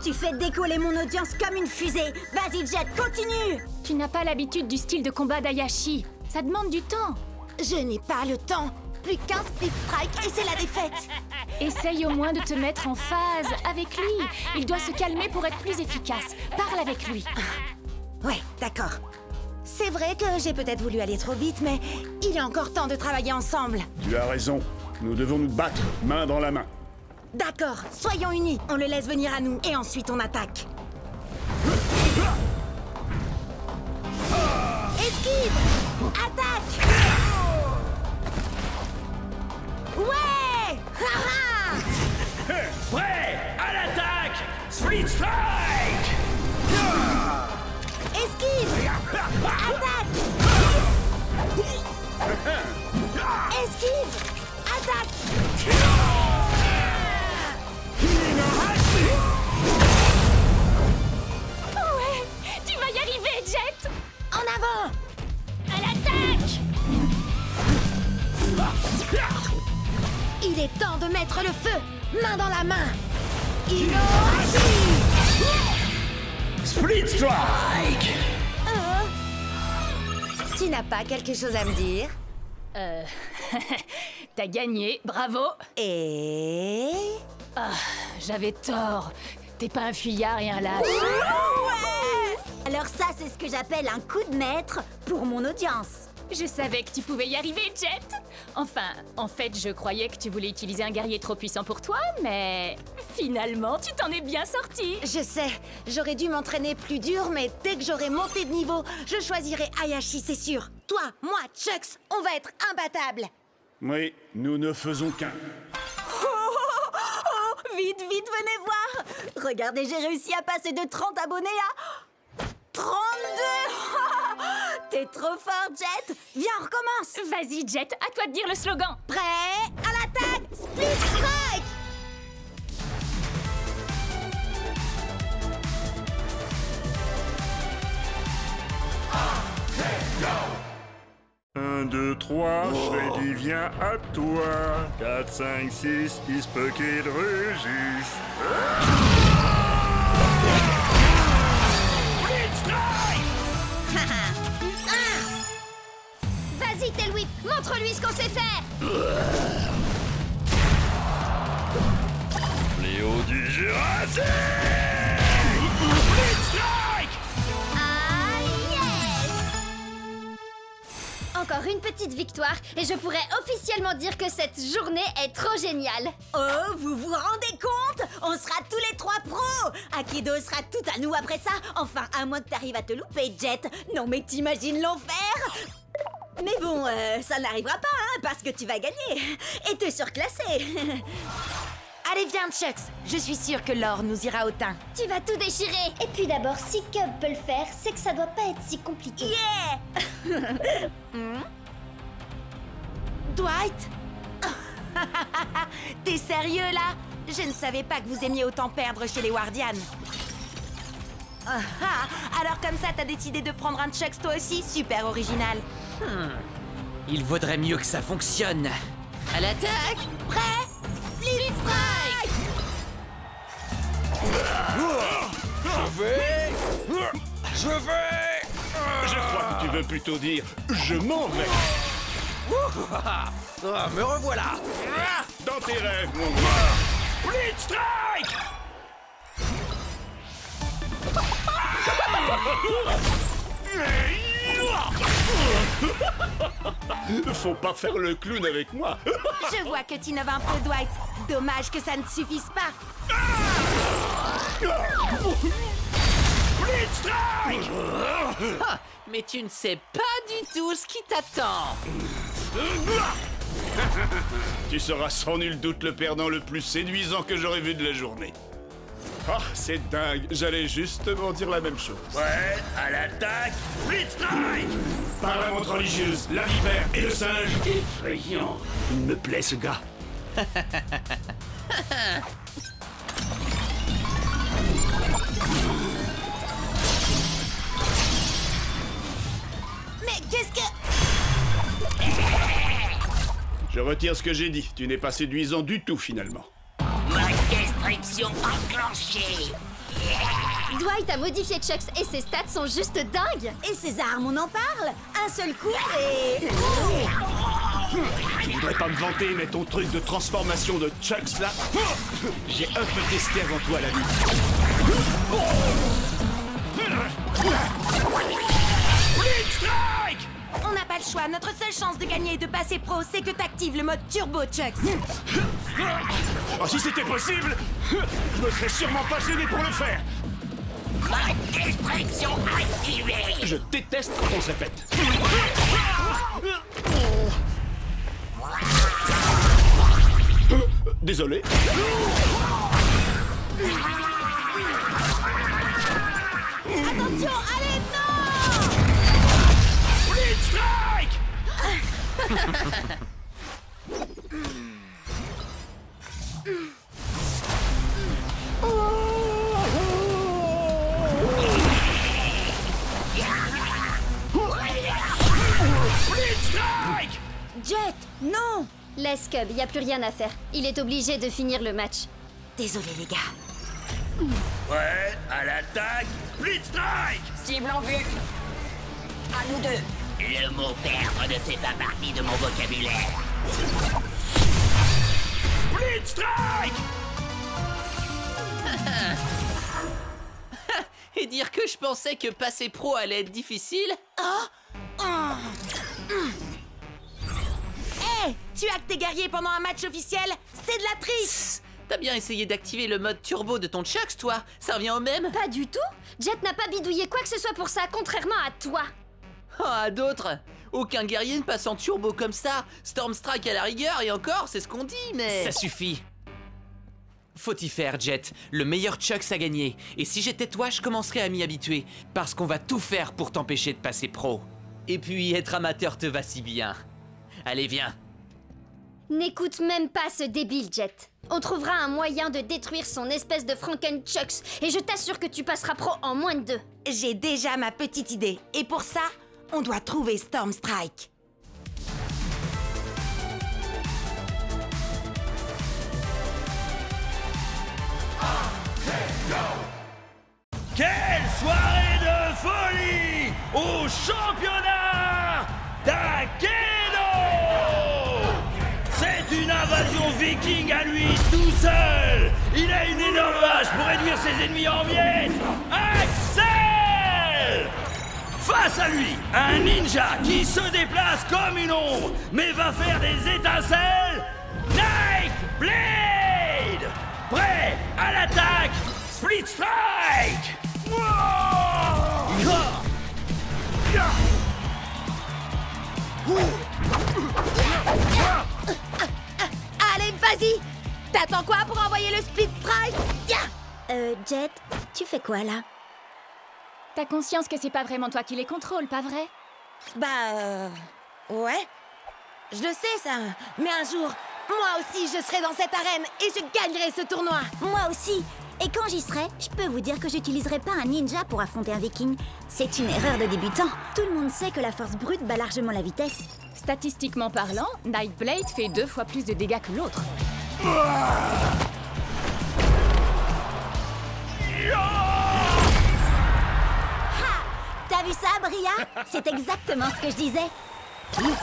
Tu fais décoller mon audience comme une fusée. Vas-y, Jet, continue! Tu n'as pas l'habitude du style de combat d'Hayashi. Ça demande du temps. Je n'ai pas le temps. Plus qu'un split strike et c'est la défaite. Essaye au moins de te mettre en phase avec lui. Il doit se calmer pour être plus efficace. Parle avec lui. Ouais, d'accord. C'est vrai que j'ai peut-être voulu aller trop vite, mais il est encore temps de travailler ensemble. Tu as raison. Nous devons nous battre, main dans la main. D'accord, soyons unis. On le laisse venir à nous et ensuite on attaque. Esquive! Attaque! Ouais! Prêt à l'attaque! Split Strike! Esquive! Attaque! Esquive! Attaque! Ouais! Tu vas y arriver, Jet! En avant! À l'attaque! Il est temps de mettre le feu! Main dans la main! Inohashi! Split Strike! Tu n'as pas quelque chose à me dire? T'as gagné, bravo! Et... Ah, j'avais tort. T'es pas un fuyard et un lâche. Ouais! Alors ça, c'est ce que j'appelle un coup de maître pour mon audience. Je savais que tu pouvais y arriver, Jet. Enfin, en fait, je croyais que tu voulais utiliser un guerrier trop puissant pour toi, mais finalement, tu t'en es bien sorti. Je sais, j'aurais dû m'entraîner plus dur, mais dès que j'aurai monté de niveau, je choisirai Hayashi, c'est sûr. Toi, moi, Chucks, on va être imbattables. Oui, nous ne faisons qu'un. Vite, vite, venez voir. Regardez, j'ai réussi à passer de 30 abonnés à 32. T'es trop fort, Jet. Viens, on recommence. Vas-y, Jet, à toi de dire le slogan. Prêt? À l'attaque. Split Strike. Un, 2, 3, Freddy vient à toi. 4, 5, 6, il se peut qu'il rugisse. Vas-y, Tail Whip, montre-lui ce qu'on sait faire. Léo du Jurassique. Ah, yes! Encore une petite victoire et je pourrais officiellement dire que cette journée est trop géniale. Oh, vous vous rendez compte? On sera tous les 3 pros. Akido sera tout à nous après ça. Enfin, à moins que t'arrives à te louper, Jet. Non mais t'imagines l'enfer? Mais bon, ça n'arrivera pas, hein, parce que tu vas gagner. Et t'es surclassé. Allez, viens, Chucks. Je suis sûre que l'or nous ira au teint. Tu vas tout déchirer. Et puis d'abord, si Cub peut le faire, c'est que ça doit pas être si compliqué. Yeah. Dwight? T'es sérieux, là? Je ne savais pas que vous aimiez autant perdre chez les Wardians. Alors comme ça, t'as décidé de prendre un Chucks toi aussi? Super original. Il vaudrait mieux que ça fonctionne. À l'attaque. Prêt? Split Strike! Je vais... Je crois que tu veux plutôt dire je m'en vais. Me revoilà. Dans tes rêves, mon gars. Split Strike! Faut pas faire le clown avec moi. Je vois que tu innoves un peu, Dwight. Dommage que ça ne suffise pas. Split Strike! Ah, mais tu ne sais pas du tout ce qui t'attend. Tu seras sans nul doute le perdant le plus séduisant que j'aurais vu de la journée. Ah, c'est dingue, j'allais justement dire la même chose. Ouais, à l'attaque, Split Strike! Par la montre religieuse, la vipère et le singe. Effrayant. Il me plaît, ce gars. Mais qu'est-ce que... Je retire ce que j'ai dit. Tu n'es pas séduisant du tout, finalement. Ma destruction enclenchée. Dwight a modifié Chucks et ses stats sont juste dingues. Et ses armes, on en parle? Un seul coup et... Je voudrais pas me vanter, mais ton truc de transformation de Chucks, là... J'ai un peu testé avant toi, la vie. Split Strike! On n'a pas le choix. Notre seule chance de gagner et de passer pro, c'est que t'actives le mode turbo, Chucks. Oh, si c'était possible, je me serais sûrement pas gêné pour le faire. Ma destruction activée. Je déteste quand on se répète. Désolé. Attention, allez, non! Split Strike! Split Strike! Jet, non! Laisse Cub, y a plus rien à faire. Il est obligé de finir le match. Désolé, les gars. Ouais, à l'attaque, Split Strike! Cible en vue. À nous deux. Le mot perdre ne fait pas partie de mon vocabulaire. Split Strike! Et dire que je pensais que passer pro allait être difficile? Hé, tu hackes tes guerriers pendant un match officiel? C'est de la triche! T'as bien essayé d'activer le mode turbo de ton Chucks, toi? Ça revient au même? Pas du tout. Jet n'a pas bidouillé quoi que ce soit pour ça, contrairement à toi. Oh, à d'autres? Aucun guerrier ne passe en turbo comme ça. Stormstrike à la rigueur, et encore, c'est ce qu'on dit, mais... Ça suffit. Faut y faire, Jet. Le meilleur Chucks a gagné. Et si j'étais toi, je commencerais à m'y habituer. Parce qu'on va tout faire pour t'empêcher de passer pro. Et puis, être amateur te va si bien. Allez, viens. N'écoute même pas ce débile, Jet. On trouvera un moyen de détruire son espèce de Franken-Chucks. Et je t'assure que tu passeras pro en moins de 2. J'ai déjà ma petite idée. Et pour ça, on doit trouver Stormstrike. Quelle soirée de folie au championnat d'Akedo! C'est une invasion viking à lui tout seul! Il a une énorme hache pour réduire ses ennemis en miettes! Axel! Face à lui, un ninja qui se déplace comme une ombre, mais va faire des étincelles! Night Blade! Prêt à l'attaque! Split Strike! Allez, vas-y! T'attends quoi pour envoyer le Split Strike? Jet, tu fais quoi là? T'as conscience que c'est pas vraiment toi qui les contrôle, pas vrai? Ouais. Je le sais, ça. Mais un jour, moi aussi, je serai dans cette arène et je gagnerai ce tournoi. Moi aussi. Et quand j'y serai, je peux vous dire que j'utiliserai pas un ninja pour affronter un viking. C'est une erreur de débutant. Tout le monde sait que la force brute bat largement la vitesse. Statistiquement parlant, Nightblade fait 2 fois plus de dégâts que l'autre. T'as vu ça, Bria? C'est exactement ce que je disais. Split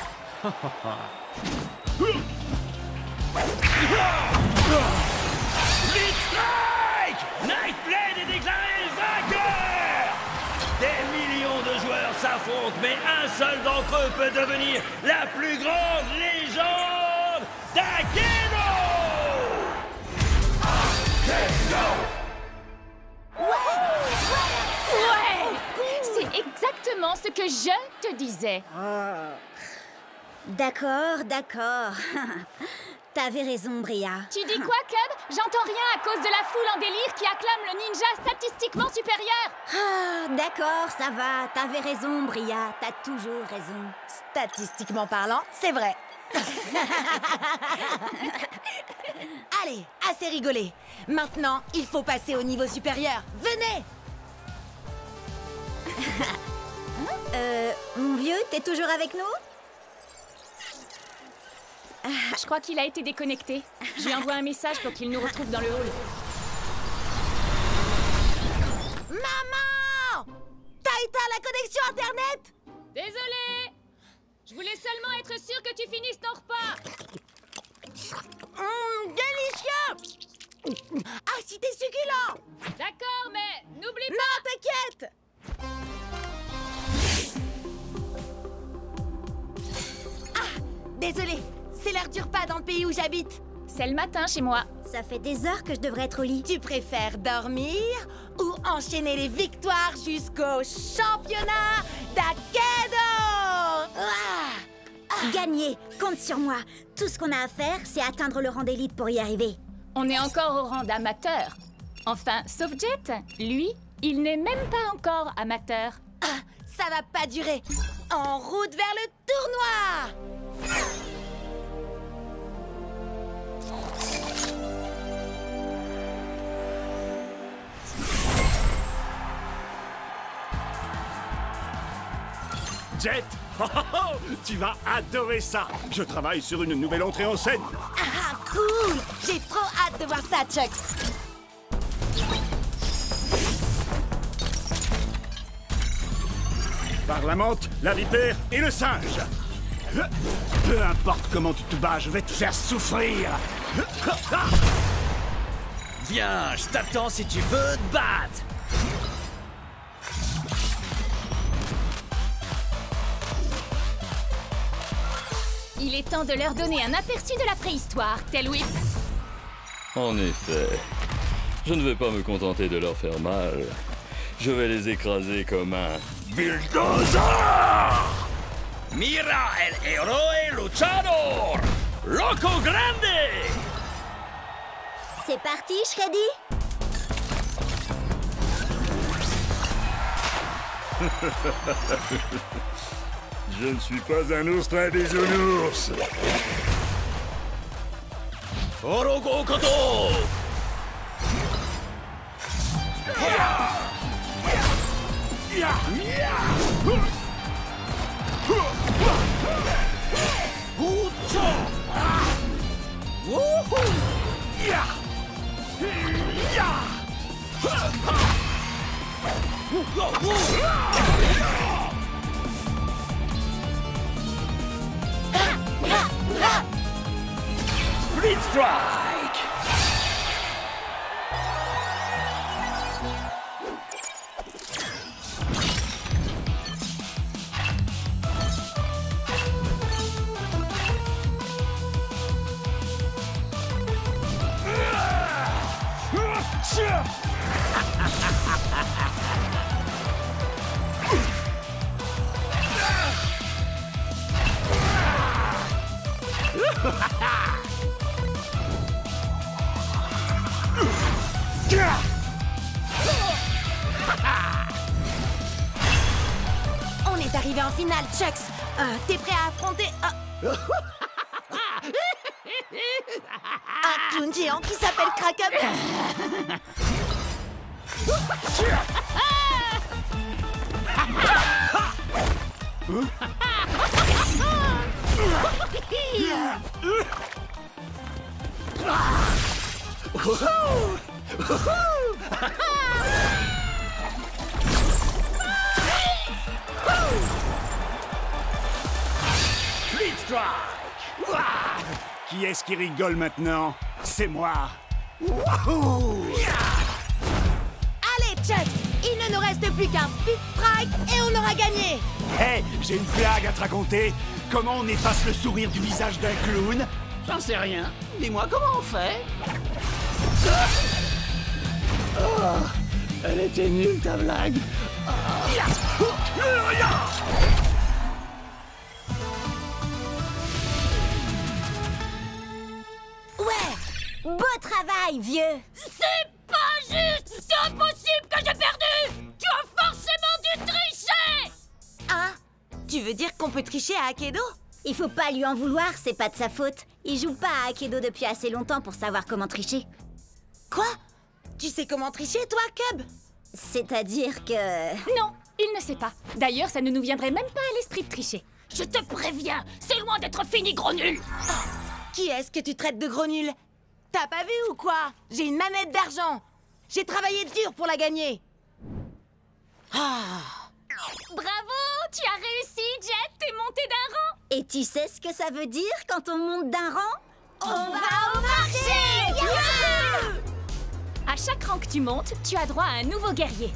Strike! Nightblade est déclaré vainqueur! Des millions de joueurs s'affrontent, mais un seul d'entre eux peut devenir la plus grande légende d'Akedo! Ouais! C'est exactement ce que je te disais. D'accord, d'accord. T'avais raison, Bria. Tu dis quoi, Cub? J'entends rien à cause de la foule en délire qui acclame le ninja statistiquement supérieur. Ah, d'accord, ça va. T'avais raison, Bria. T'as toujours raison. Statistiquement parlant, c'est vrai. Allez, assez rigolé. Maintenant, il faut passer au niveau supérieur. Venez! Mon vieux, t'es toujours avec nous? Je crois qu'il a été déconnecté. Je lui envoie un message pour qu'il nous retrouve dans le hall. Maman! T'as éteint la connexion Internet? Désolée! Je voulais seulement être sûre que tu finisses ton repas. Délicieux! Ah, si t'es succulent! D'accord, mais n'oublie pas... Non, t'inquiète! Ah, désolé, c'est l'heure du repas dans le pays où j'habite. C'est le matin chez moi. Ça fait des heures que je devrais être au lit. Tu préfères dormir ou enchaîner les victoires jusqu'au championnat d'Akedo? Gagner, compte sur moi. Tout ce qu'on a à faire, c'est atteindre le rang d'élite pour y arriver. On est encore au rang d'amateur. Enfin, sauf Jet. Lui, il n'est même pas encore amateur. Ah, ça va pas durer. En route vers le tournoi! Jet, tu vas adorer ça. Je travaille sur une nouvelle entrée en scène. Ah, cool! J'ai trop hâte de voir ça, Chucks. Par la menthe, la vipère et le singe. Peu importe comment tu te bats, je vais te faire souffrir. Viens, je t'attends si tu veux te battre. Il est temps de leur donner un aperçu de la préhistoire, Tail Whip. En effet, je ne vais pas me contenter de leur faire mal. Je vais les écraser comme un bulldozer! Mira el héroe luchador! Loco Grande! C'est parti, Shreddy? Je ne suis pas un ours très bisounours. Orogo Koto! Split Strike! On est arrivé en finale, Chucks. T'es prêt à affronter un clown géant qui s'appelle Kraken? Split Strike! Qui est-ce qui rigole maintenant? C'est moi! Wouhou! Allez, Chucks! Il ne nous reste plus qu'un Split Strike et on aura gagné! Hé, j'ai une blague à te raconter! Comment on efface le sourire du visage d'un clown? J'en sais rien. Dis-moi comment on fait. Oh, elle était nulle ta blague! Ouais! Beau travail, vieux! C'est pas juste! C'est impossible que j'ai perdu! Tu as forcément dû tricher! Hein? Tu veux dire qu'on peut tricher à Akedo? Il faut pas lui en vouloir, c'est pas de sa faute. Il joue pas à Akedo depuis assez longtemps pour savoir comment tricher. Quoi? Tu sais comment tricher, toi, Cub? C'est-à-dire que... Non, il ne sait pas. D'ailleurs, ça ne nous viendrait même pas à l'esprit de tricher. Je te préviens, c'est loin d'être fini, gros nul! Qui est-ce que tu traites de gros nul? T'as pas vu ou quoi? J'ai une manette d'argent. J'ai travaillé dur pour la gagner. Bravo! Tu as réussi, Jet! T'es monté d'un rang! Et tu sais ce que ça veut dire quand on monte d'un rang? On va au marché! Yeah! À chaque rang que tu montes, tu as droit à un nouveau guerrier.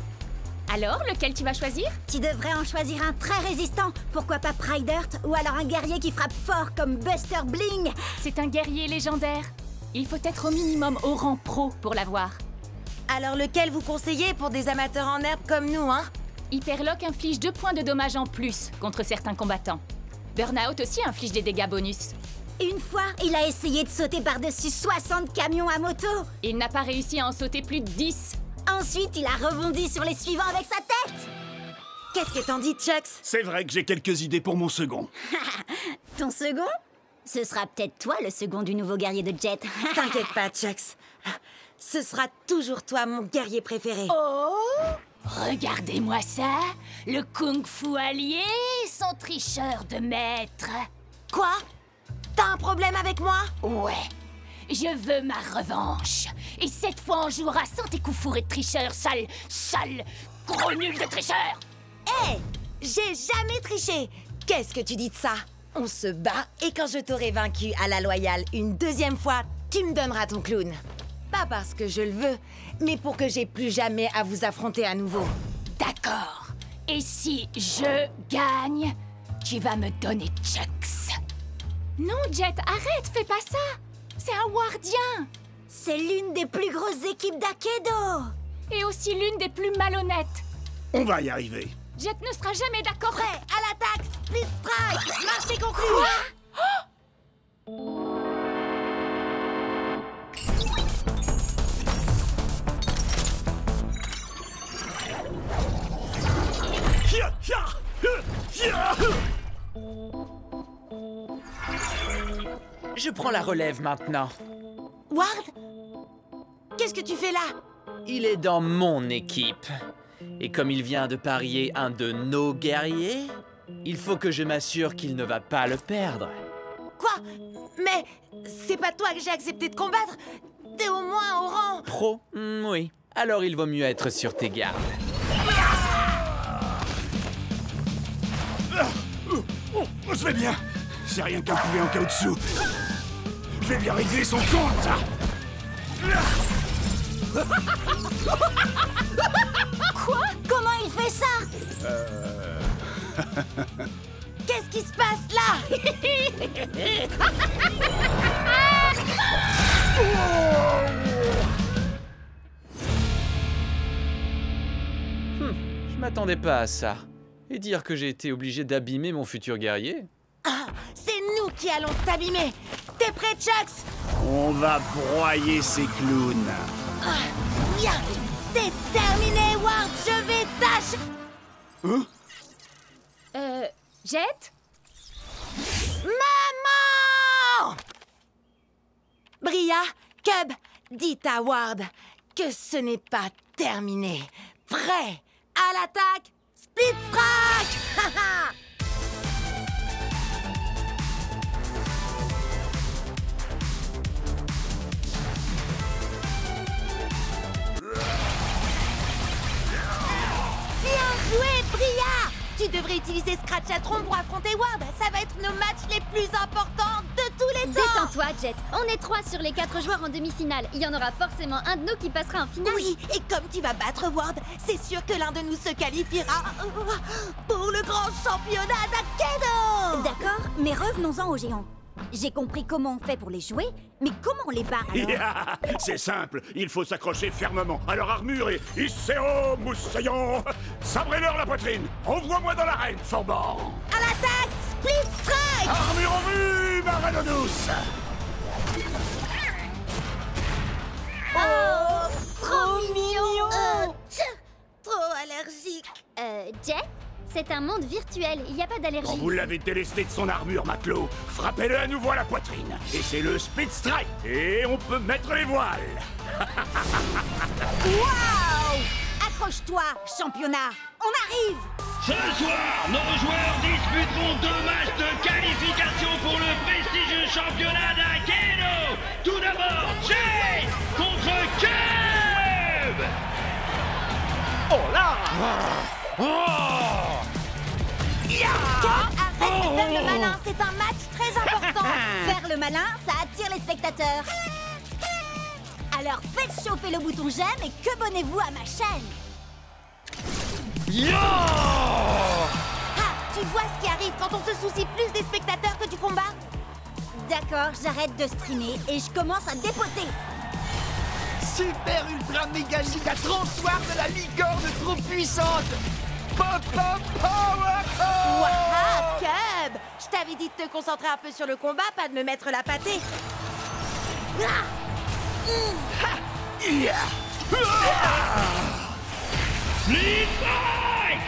Alors, lequel tu vas choisir? Tu devrais en choisir un très résistant. Pourquoi pas Pride Earth? Ou alors un guerrier qui frappe fort comme Buster Bling. C'est un guerrier légendaire. Il faut être au minimum au rang pro pour l'avoir. Alors lequel vous conseillez pour des amateurs en herbe comme nous, hein? Hyperlock inflige 2 points de dommages en plus contre certains combattants. Burnout aussi inflige des dégâts bonus. Une fois, il a essayé de sauter par-dessus 60 camions à moto. Il n'a pas réussi à en sauter plus de 10. Ensuite, il a rebondi sur les suivants avec sa tête. Qu'est-ce que t'en dis, Chucks? C'est vrai que j'ai quelques idées pour mon second. Ton second? Ce sera peut-être toi le second du nouveau guerrier de Jet. T'inquiète pas, Chucks. Ce sera toujours toi, mon guerrier préféré. Oh! Regardez-moi ça! Le kung-fu allié, son tricheur de maître. Quoi? T'as un problème avec moi? Ouais. Je veux ma revanche. Et cette fois, on jouera sans tes coups fourrés de tricheur, sale, gros nul de tricheur! Hé! J'ai jamais triché! Qu'est-ce que tu dis de ça? On se bat et quand je t'aurai vaincu à la loyale une deuxième fois, tu me donneras ton clown. Pas parce que je le veux, mais pour que j'ai plus jamais à vous affronter à nouveau. D'accord. Et si je gagne, tu vas me donner Chucks. Non, Jet, arrête, fais pas ça. C'est un Wardien. C'est l'une des plus grosses équipes d'Akedo. Et aussi l'une des plus malhonnêtes. On va y arriver. Jet ne sera jamais d'accord. Prêt, à l'attaque, split strike, marché conclu. Je prends la relève maintenant. Ward, qu'est-ce que tu fais là? Il est dans mon équipe. Et comme il vient de parier un de nos guerriers, il faut que je m'assure qu'il ne va pas le perdre. Quoi? Mais c'est pas toi que j'ai accepté de combattre. T'es au moins au rang... Pro? Oui. Alors il vaut mieux être sur tes gardes. Je vais bien. C'est rien qu'un poulet en caoutchouc. Je vais bien régler son compte. Quoi? Comment il fait ça? Qu'est-ce qui se passe là? Je m'attendais pas à ça. Et dire que j'ai été obligé d'abîmer mon futur guerrier? Ah, c'est nous qui allons t'abîmer. T'es prêt, Chucks? On va broyer ces clowns. Bien. C'est terminé, Ward. Je vais tâcher... Jet? Maman! Bria, Cub, dites à Ward que ce n'est pas terminé. Prêt, à l'attaque, split strike! Bien joué, Bria! Tu devrais utiliser Scratch Chatron pour affronter Ward. Ça va être nos matchs les plus importants de tous les temps. Détends-toi, Jet. On est 3 sur les 4 joueurs en demi-finale. Il y en aura forcément un de nous qui passera en finale. Oui, et comme tu vas battre Ward, c'est sûr que l'un de nous se qualifiera pour le grand championnat d'Akedo. D'accord, mais revenons-en aux géants. J'ai compris comment on fait pour les jouer, mais comment on les bat alors? C'est simple, il faut s'accrocher fermement à leur armure et Isséo, moussaillon, sabrez-leur la poitrine. Envoie-moi dans l'arène, Forban. À l'attaque, split strike. Armure en vue, marraine douce. Oh, trop mignon. Trop allergique. Jet, c'est un monde virtuel, il n'y a pas d'allergie. Quand vous l'avez délesté de son armure, matelot, frappez-le à nouveau à la poitrine. Et c'est le split strike. Et on peut mettre les voiles. Waouh! Accroche-toi, championnat. On arrive. Ce soir, nos joueurs disputeront 2 matchs de qualification pour le prestigieux championnat d'Akedo. Tout d'abord, Jay contre Cub. Oh là! Arrête de faire le malin, c'est un match très important. Faire le malin, ça attire les spectateurs. Alors faites chauffer le bouton j'aime et que abonnez-vous à ma chaîne. Tu vois ce qui arrive quand on se soucie plus des spectateurs que du combat? D'accord, j'arrête de streamer et je commence à dépoter. Super ultra méga giga transoir de la licorne trop puissante. Pop pop power! Waouh, Cub! Je t'avais dit de te concentrer un peu sur le combat, pas de me mettre la pâtée. Split strike.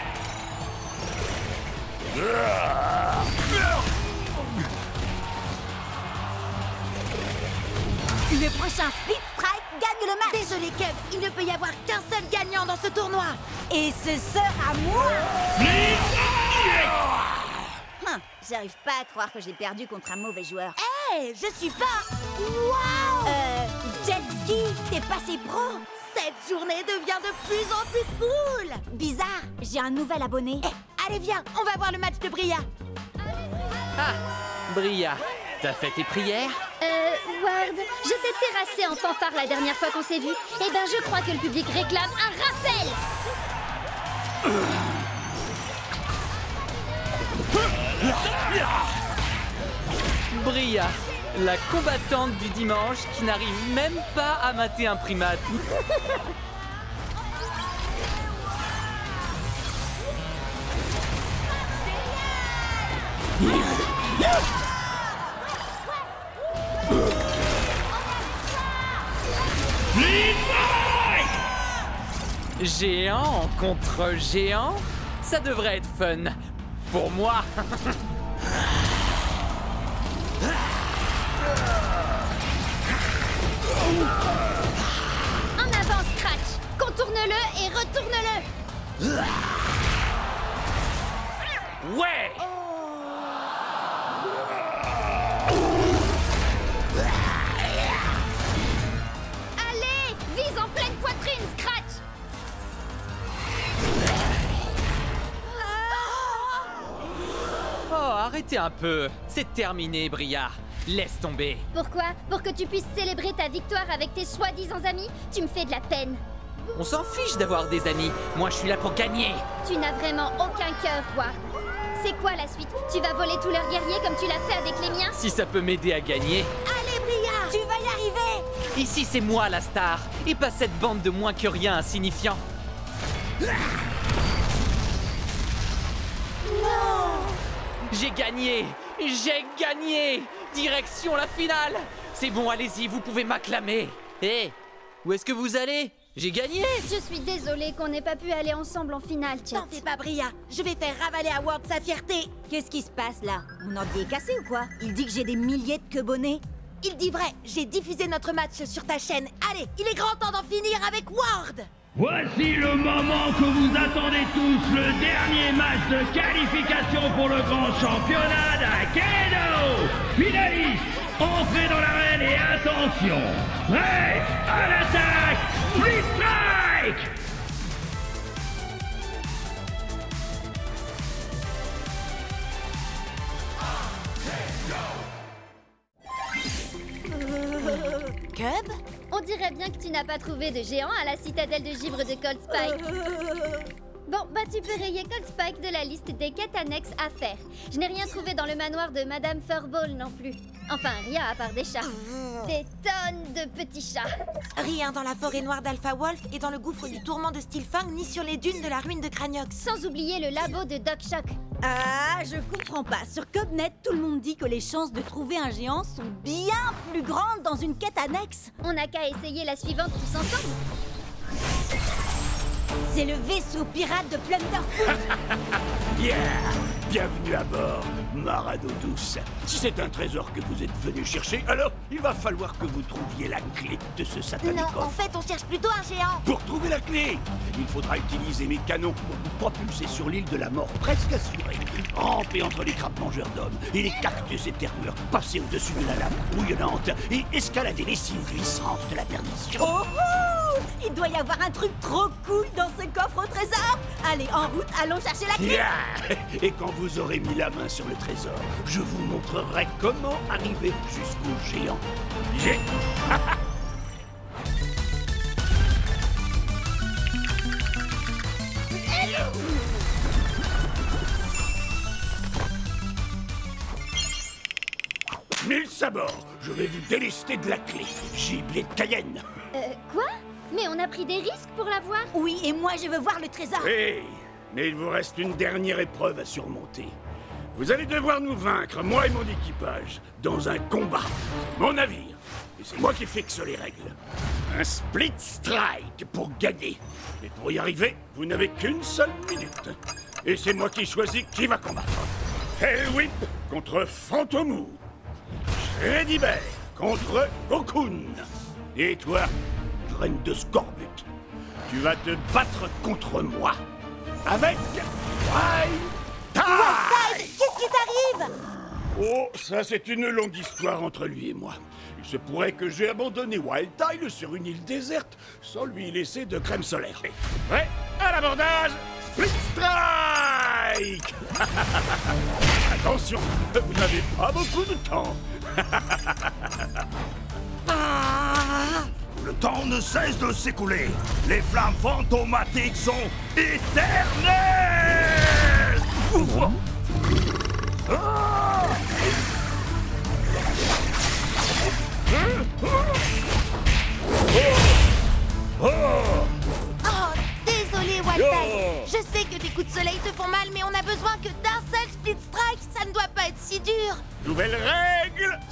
Le prochain split strike gagne le match. Désolé, Cub, il ne peut y avoir qu'un seul gagnant dans ce tournoi. Et ce sera moi. J'arrive pas à croire que j'ai perdu contre un mauvais joueur. Hé, je suis pas... Waouh! Jet Ski, t'es passé pro. Cette journée devient de plus en plus cool. Bizarre, j'ai un nouvel abonné. Allez, viens, on va voir le match de Bria. Ah, Bria, t'as fait tes prières? Ward, je t'ai terrassé en fanfare la dernière fois qu'on s'est vu. Eh ben, je crois que le public réclame un rappel. Bria, la combattante du dimanche qui n'arrive même pas à mater un primate. Géant contre géant, ça devrait être fun. Pour moi. En avant, Scratch! Contourne-le et retourne-le! Ouais! Allez! Vise en pleine poitrine, Scratch! Oh, arrêtez un peu. C'est terminé, Bria. Laisse tomber. Pourquoi? Pour que tu puisses célébrer ta victoire avec tes soi-disant amis? Tu me fais de la peine. On s'en fiche d'avoir des amis. Moi, je suis là pour gagner. Tu n'as vraiment aucun cœur, Ward. C'est quoi la suite? Tu vas voler tous leurs guerriers comme tu l'as fait avec les miens? Si ça peut m'aider à gagner. Allez, Bria! Tu vas y arriver! Ici, c'est moi la star, et pas cette bande de moins que rien insignifiants. Non! J'ai gagné! J'ai gagné! Direction la finale! C'est bon, allez-y, vous pouvez m'acclamer. Hé, où est-ce que vous allez? J'ai gagné! Je suis désolée qu'on n'ait pas pu aller ensemble en finale, Chet. T'en fais pas, Bria. Je vais faire ravaler à Ward sa fierté. Qu'est-ce qui se passe là? Mon ordi est cassé ou quoi? Il dit que j'ai des milliers de queue-bonnets. Il dit vrai. J'ai diffusé notre match sur ta chaîne. Allez, il est grand temps d'en finir avec Ward. Voici le moment que vous attendez tous, le dernier match de qualification pour le grand championnat d'Akedo. Finaliste, entrez dans l'arène et attention, prêt à l'attaque, Split Strike! Cub? On dirait bien que tu n'as pas trouvé de géant à la citadelle de givre de Cold Spike. Bon, bah tu peux rayer Cold Spike de la liste des quêtes annexes à faire. Je n'ai rien trouvé dans le manoir de Madame Furball non plus. Enfin, rien à part des chats. Des tonnes de petits chats. Rien dans la forêt noire d'Alpha Wolf et dans le gouffre du tourment de Steelfang, ni sur les dunes de la ruine de Craniox. Sans oublier le labo de Doc Shock. Ah, je comprends pas. Sur Cubnet, tout le monde dit que les chances de trouver un géant sont bien plus grandes dans une quête annexe. On n'a qu'à essayer la suivante tous ensemble. C'est le vaisseau pirate de Plunderfoot. Yeah! Bienvenue à bord, Marado douce. Si c'est un trésor que vous êtes venu chercher, alors il va falloir que vous trouviez la clé de ce satanique Non, coffre. en fait, on cherche plutôt un géant. Pour trouver la clé, il faudra utiliser mes canons pour vous propulser sur l'île de la mort, presque assurée. Ramper entre les crabes mangeurs d'hommes et les cactus éterneurs, passer au-dessus de la lame bouillonnante et escalader les cimes glissantes de la perdition. Oh, oh! Il doit y avoir un truc trop cool dans ce coffre au trésor. Allez, en route, allons chercher la clé. Yeah! Et quand vous aurez mis la main sur le trésor, je vous montrerai comment arriver jusqu'au géant. J'ai... Mille sabords, je vais vous délester de la clé. Gibier de Cayenne. Quoi? Mais on a pris des risques pour l'avoir? Oui, et moi je veux voir le trésor. Hé, mais il vous reste une dernière épreuve à surmonter. Vous allez devoir nous vaincre, moi et mon équipage, dans un combat. C'est mon navire, et c'est moi qui fixe les règles. Un split strike pour gagner. Et pour y arriver, vous n'avez qu'une seule minute. Et c'est moi qui choisis qui va combattre. Hellwhip contre Fantomou. Shreddy Bear contre Cocoon. Et toi, graine de scorbut, tu vas te battre contre moi avec Wild Tide. Qu'est-ce qui t'arrive? Oh, ça c'est une longue histoire entre lui et moi. Il se pourrait que j'ai abandonné Wild Tide sur une île déserte sans lui laisser de crème solaire. Prêt à l'abordage, Split Strike. Attention, vous n'avez pas beaucoup de temps. Le temps ne cesse de s'écouler. Les flammes fantomatiques sont éternelles.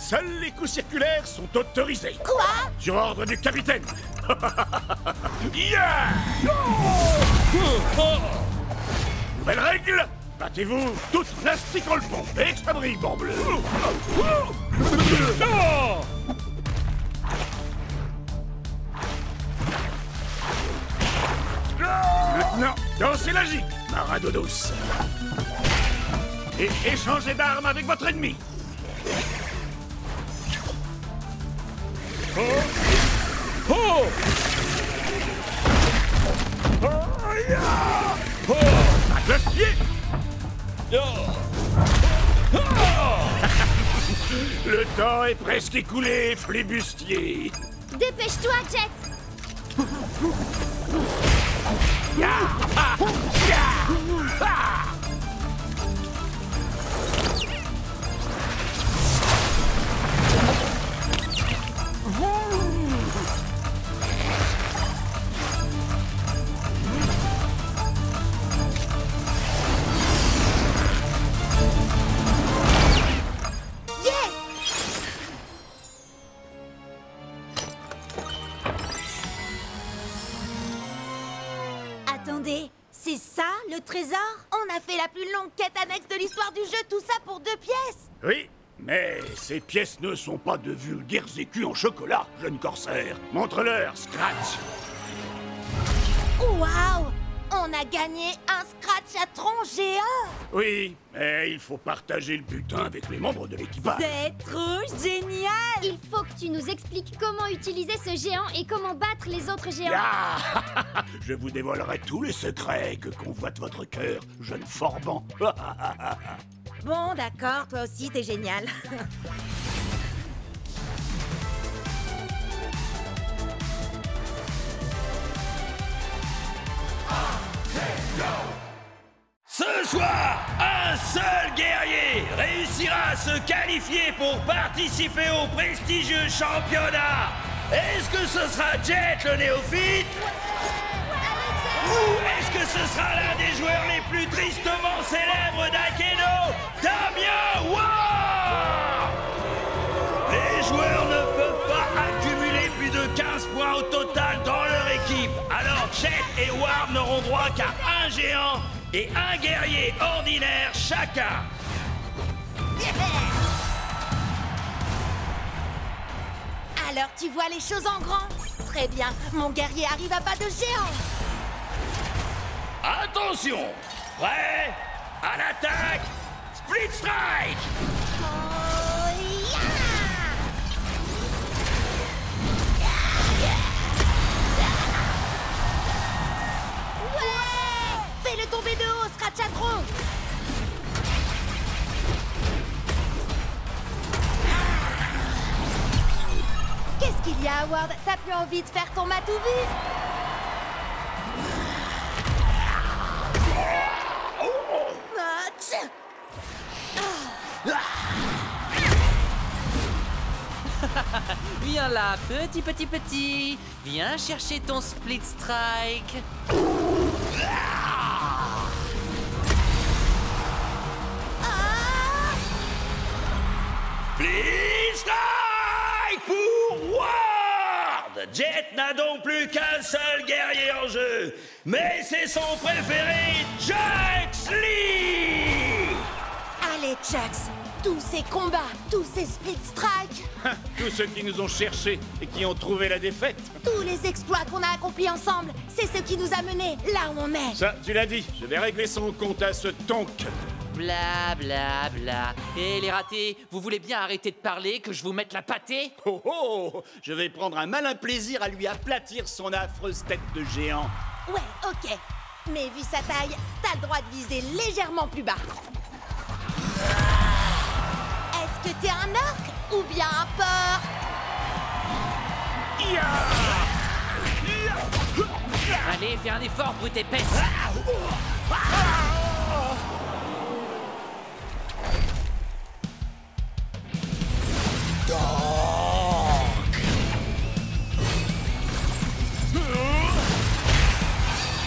Seuls les coups circulaires sont autorisés. Quoi? Sur ordre du capitaine. Yeah! Nouvelle règle. Battez-vous toutes l'astiquant le pont. Et que ça brille, bleu. Maintenant, dansez la gigue, Maradodos. Et échangez d'armes avec votre ennemi. Oh! Oh! À cloche-pied! Le temps est presque écoulé, flibustier. Dépêche-toi, Jet. Attendez, c'est ça le trésor? On a fait la plus longue quête annexe de l'histoire du jeu, tout ça pour 2 pièces. Oui, mais ces pièces ne sont pas de vulgaires écus en chocolat, jeune corsaire. Montre-leur, Scratch. Waouh! On a gagné un Scratch à tronc géant. Oui, mais il faut partager le butin avec les membres de l'équipage. C'est trop génial! Il faut que tu nous expliques comment utiliser ce géant et comment battre les autres géants. Je vous dévoilerai tous les secrets que convoite votre cœur, jeune forban. Bon, d'accord, toi aussi, t'es génial. Ce soir, un seul guerrier réussira à se qualifier pour participer au prestigieux championnat. Est-ce que ce sera Jet le néophyte? Ou est-ce que ce sera l'un des joueurs les plus tristement célèbres d'Akedo, Damien Ward? Les joueurs ne peuvent pas accumuler plus de 15 points au total dans leur équipe. Alors Jet et Ward n'auront droit qu'à un géant et un guerrier ordinaire chacun. Alors tu vois les choses en grand? Très bien, mon guerrier arrive à pas de géant. Attention! Prêt? À l'attaque! Split Strike! Fais-le tomber de haut, Scratch à tronc. Qu'est-ce qu'il y a, Howard? T'as plus envie de faire ton matou vif? Viens là, petit. Viens chercher ton Split Strike. Split Strike pour Ward! Jet n'a donc plus qu'un seul guerrier en jeu, mais c'est son préféré, Jax Lee! Allez, Jax, tous ces combats, tous ces split strikes, Tous ceux qui nous ont cherchés et qui ont trouvé la défaite. tous les exploits qu'on a accomplis ensemble, c'est ce qui nous a menés là où on est. Ça, tu l'as dit, je vais régler son compte à ce tonk. Bla bla bla. Et les ratés, vous voulez bien arrêter de parler, que je vous mette la pâtée? Oh oh! Je vais prendre un malin plaisir à lui aplatir son affreuse tête de géant. Ouais, ok. Mais vu sa taille, t'as le droit de viser légèrement plus bas. Est-ce que t'es un orc ou bien un porc? Allez, fais un effort, brute épaisse.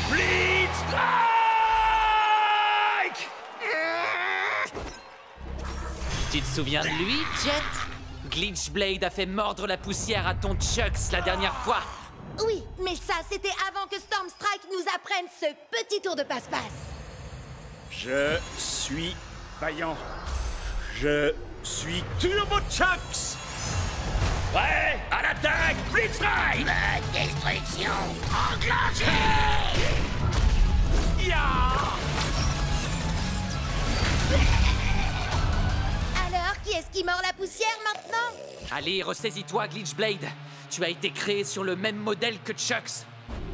Split Strike! Tu te souviens de lui, Jet? Glitchblade a fait mordre la poussière à ton Chucks la dernière fois. Oui, mais ça, c'était avant que Stormstrike nous apprenne ce petit tour de passe-passe. Je suis vaillant. Je suis Turbo Chucks. Prêt à l'attaque, Blitzstrike! Destruction enclenchée! Alors, qui est-ce qui mord la poussière maintenant? Allez, ressaisis-toi, Glitchblade. Tu as été créé sur le même modèle que Chucks.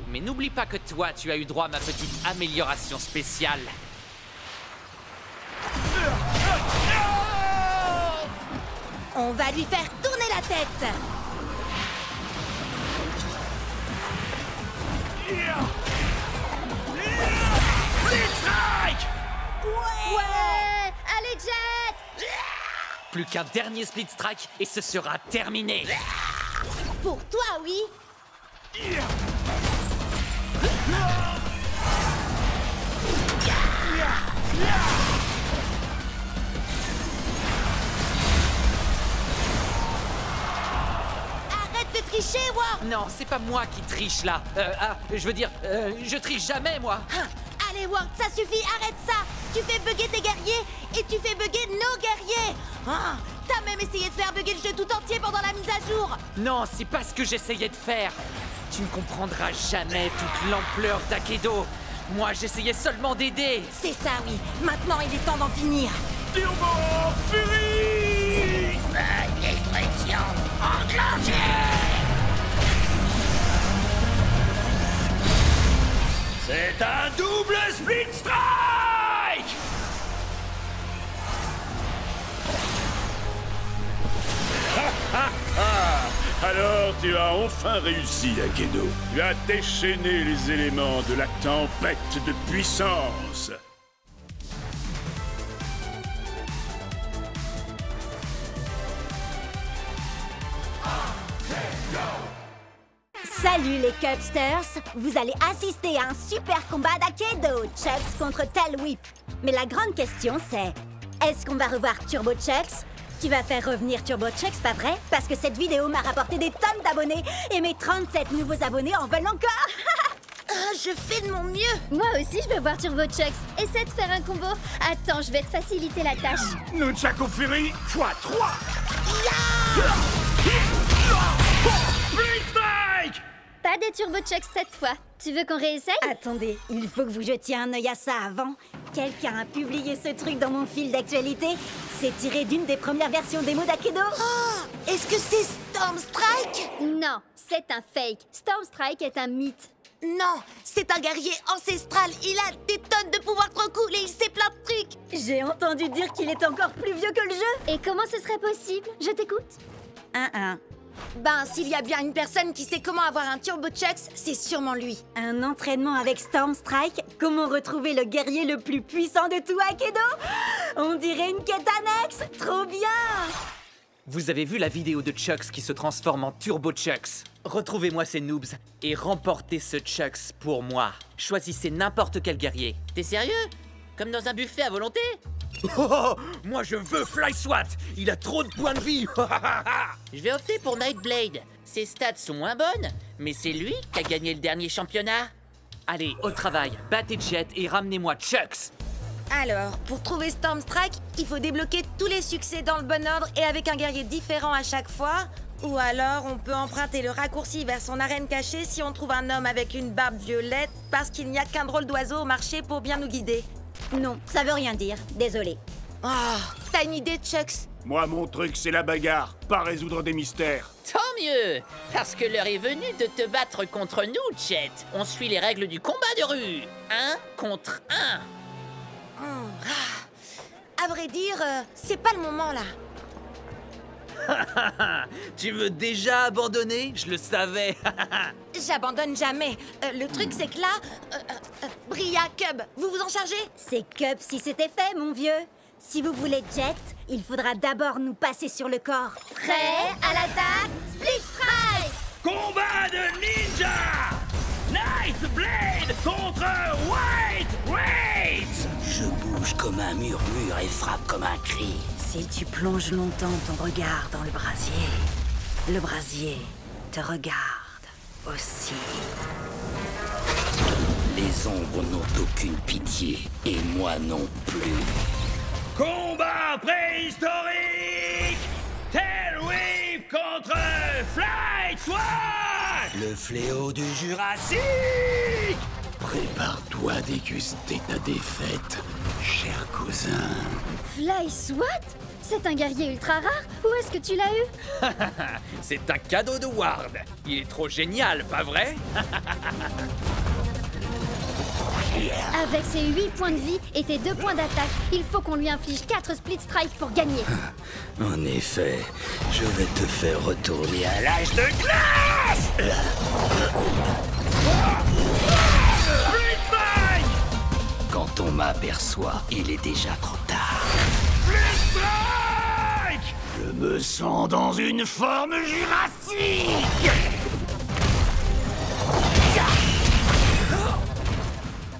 Mais n'oublie pas que toi, tu as eu droit à ma petite amélioration spéciale. On va lui faire tourner la tête. Blitzstrike! Ouais! Allez, Jet! Plus qu'un dernier Split Strike et ce sera terminé. Pour toi, oui. Arrête de tricher, Ward. Non, c'est pas moi qui triche là. Je triche jamais, moi. Allez, Ward, ça suffit, arrête ça. Tu fais bugger tes guerriers et tu fais bugger nos guerriers. T'as même essayé de faire bugger le jeu tout entier pendant la mise à jour. Non, c'est pas ce que j'essayais de faire. Tu ne comprendras jamais toute l'ampleur d'Akedo. Moi, j'essayais seulement d'aider. C'est ça, oui. Maintenant, il est temps d'en finir. Turbo Fury! Destruction enclenchée! C'est un double Split Strike! Alors tu as enfin réussi, Akedo. Tu as déchaîné les éléments de la tempête de puissance. Salut les Cubsters! Vous allez assister à un super combat d'Akedo, Chucks contre Tail Whip. Mais la grande question c'est, est-ce qu'on va revoir Turbo Chucks? Tu vas faire revenir Turbo Chucks, pas vrai? Parce que cette vidéo m'a rapporté des tonnes d'abonnés et mes 37 nouveaux abonnés en veulent encore! Je fais de mon mieux. Moi aussi, je veux voir Turbo Chucks. Essaie de faire un combo. Attends, je vais te faciliter la tâche. Nunchaku Fury x3. Blitzstrike! Pas des Turbo Chucks cette fois. Tu veux qu'on réessaye? Attendez, il faut que vous jetiez un œil à ça avant. Quelqu'un a publié ce truc dans mon fil d'actualité. C'est tiré d'une des premières versions démo d'Akedo. Oh, est-ce que c'est Stormstrike? Non, c'est un fake. Stormstrike est un mythe. Non, c'est un guerrier ancestral. Il a des tonnes de pouvoirs trop cool et il sait plein de trucs. J'ai entendu dire qu'il est encore plus vieux que le jeu. Et comment ce serait possible? Je t'écoute. Ben, s'il y a bien une personne qui sait comment avoir un Turbo Chucks, c'est sûrement lui. Un entraînement avec Stormstrike? Comment retrouver le guerrier le plus puissant de tout Akedo? On dirait une quête annexe. Trop bien! Vous avez vu la vidéo de Chucks qui se transforme en Turbo Chucks? Retrouvez-moi ces noobs et remportez ce Chucks pour moi. Choisissez n'importe quel guerrier. T'es sérieux? Comme dans un buffet à volonté? Oh, moi je veux Fly Swat. Il a trop de points de vie. Je vais opter pour Nightblade. Ses stats sont moins bonnes, mais c'est lui qui a gagné le dernier championnat. Allez, au travail. Battez Jet et ramenez-moi Chucks. Alors, pour trouver Stormstrike, il faut débloquer tous les succès dans le bon ordre et avec un guerrier différent à chaque fois. Ou alors, on peut emprunter le raccourci vers son arène cachée si on trouve un homme avec une barbe violette parce qu'il n'y a qu'un drôle d'oiseau au marché pour bien nous guider. Non, ça veut rien dire. Désolé. Oh, t'as une idée, Chucks? Moi, mon truc, c'est la bagarre, pas résoudre des mystères. Tant mieux, parce que l'heure est venue de te battre contre nous, Jet. On suit les règles du combat de rue. 1 contre 1. À vrai dire, c'est pas le moment, là. Tu veux déjà abandonner? Je le savais. J'abandonne jamais. Le truc, c'est que là... Bria, Cub, vous vous en chargez? C'est Cub si c'était fait, mon vieux. Si vous voulez Jet, il faudra d'abord nous passer sur le corps. Prêt à l'attaque? Split Strike! Combat de ninja! Nightblade contre White Rage! Je bouge comme un murmure et frappe comme un cri. Si tu plonges longtemps ton regard dans le brasier te regarde aussi. Les ombres n'ont aucune pitié, et moi non plus. Combat préhistorique! Tail Whip contre Flight Swat! Le fléau du Jurassique! Prépare-toi à déguster ta défaite, cher cousin. Fly Swat? C'est un guerrier ultra rare? Où est-ce que tu l'as eu? C'est un cadeau de Ward. Il est trop génial, pas vrai? Avec ses 8 points de vie et tes 2 points d'attaque, il faut qu'on lui inflige 4 split strikes pour gagner. En effet, je vais te faire retourner à l'âge de glace! Split strike! Quand on m'aperçoit, il est déjà trop tard. Split strike! Je me sens dans une forme jurassique!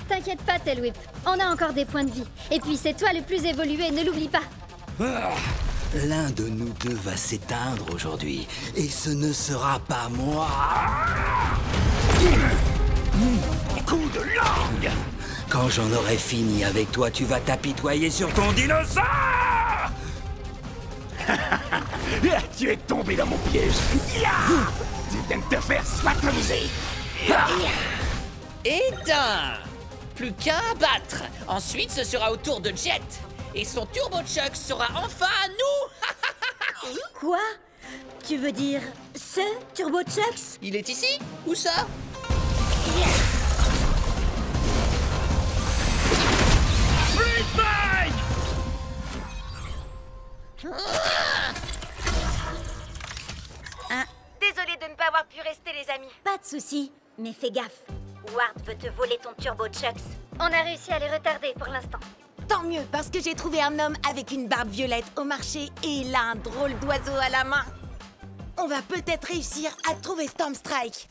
T'inquiète pas, Tail Whip. On a encore des points de vie. Et puis c'est toi le plus évolué, ne l'oublie pas. L'un de nous deux va s'éteindre aujourd'hui, et ce ne sera pas moi. Coup de langue! Quand j'en aurai fini avec toi, tu vas t'apitoyer sur ton dinosaure! Tu es tombé dans mon piège. Tu viens de te faire swatomiser. Éteint! Plus qu'un à battre. Ensuite, ce sera au tour de Jet. Et son Turbo Chuck sera enfin à nous. Quoi? Tu veux dire ce Turbo Chucks? Il est ici? Où ça? Split strike! Désolée de ne pas avoir pu rester, les amis. Pas de souci, mais fais gaffe. Ward veut te voler ton Turbo Chucks. On a réussi à les retarder pour l'instant. Tant mieux, parce que j'ai trouvé un homme avec une barbe violette au marché et il a un drôle d'oiseau à la main. On va peut-être réussir à trouver Storm Strike.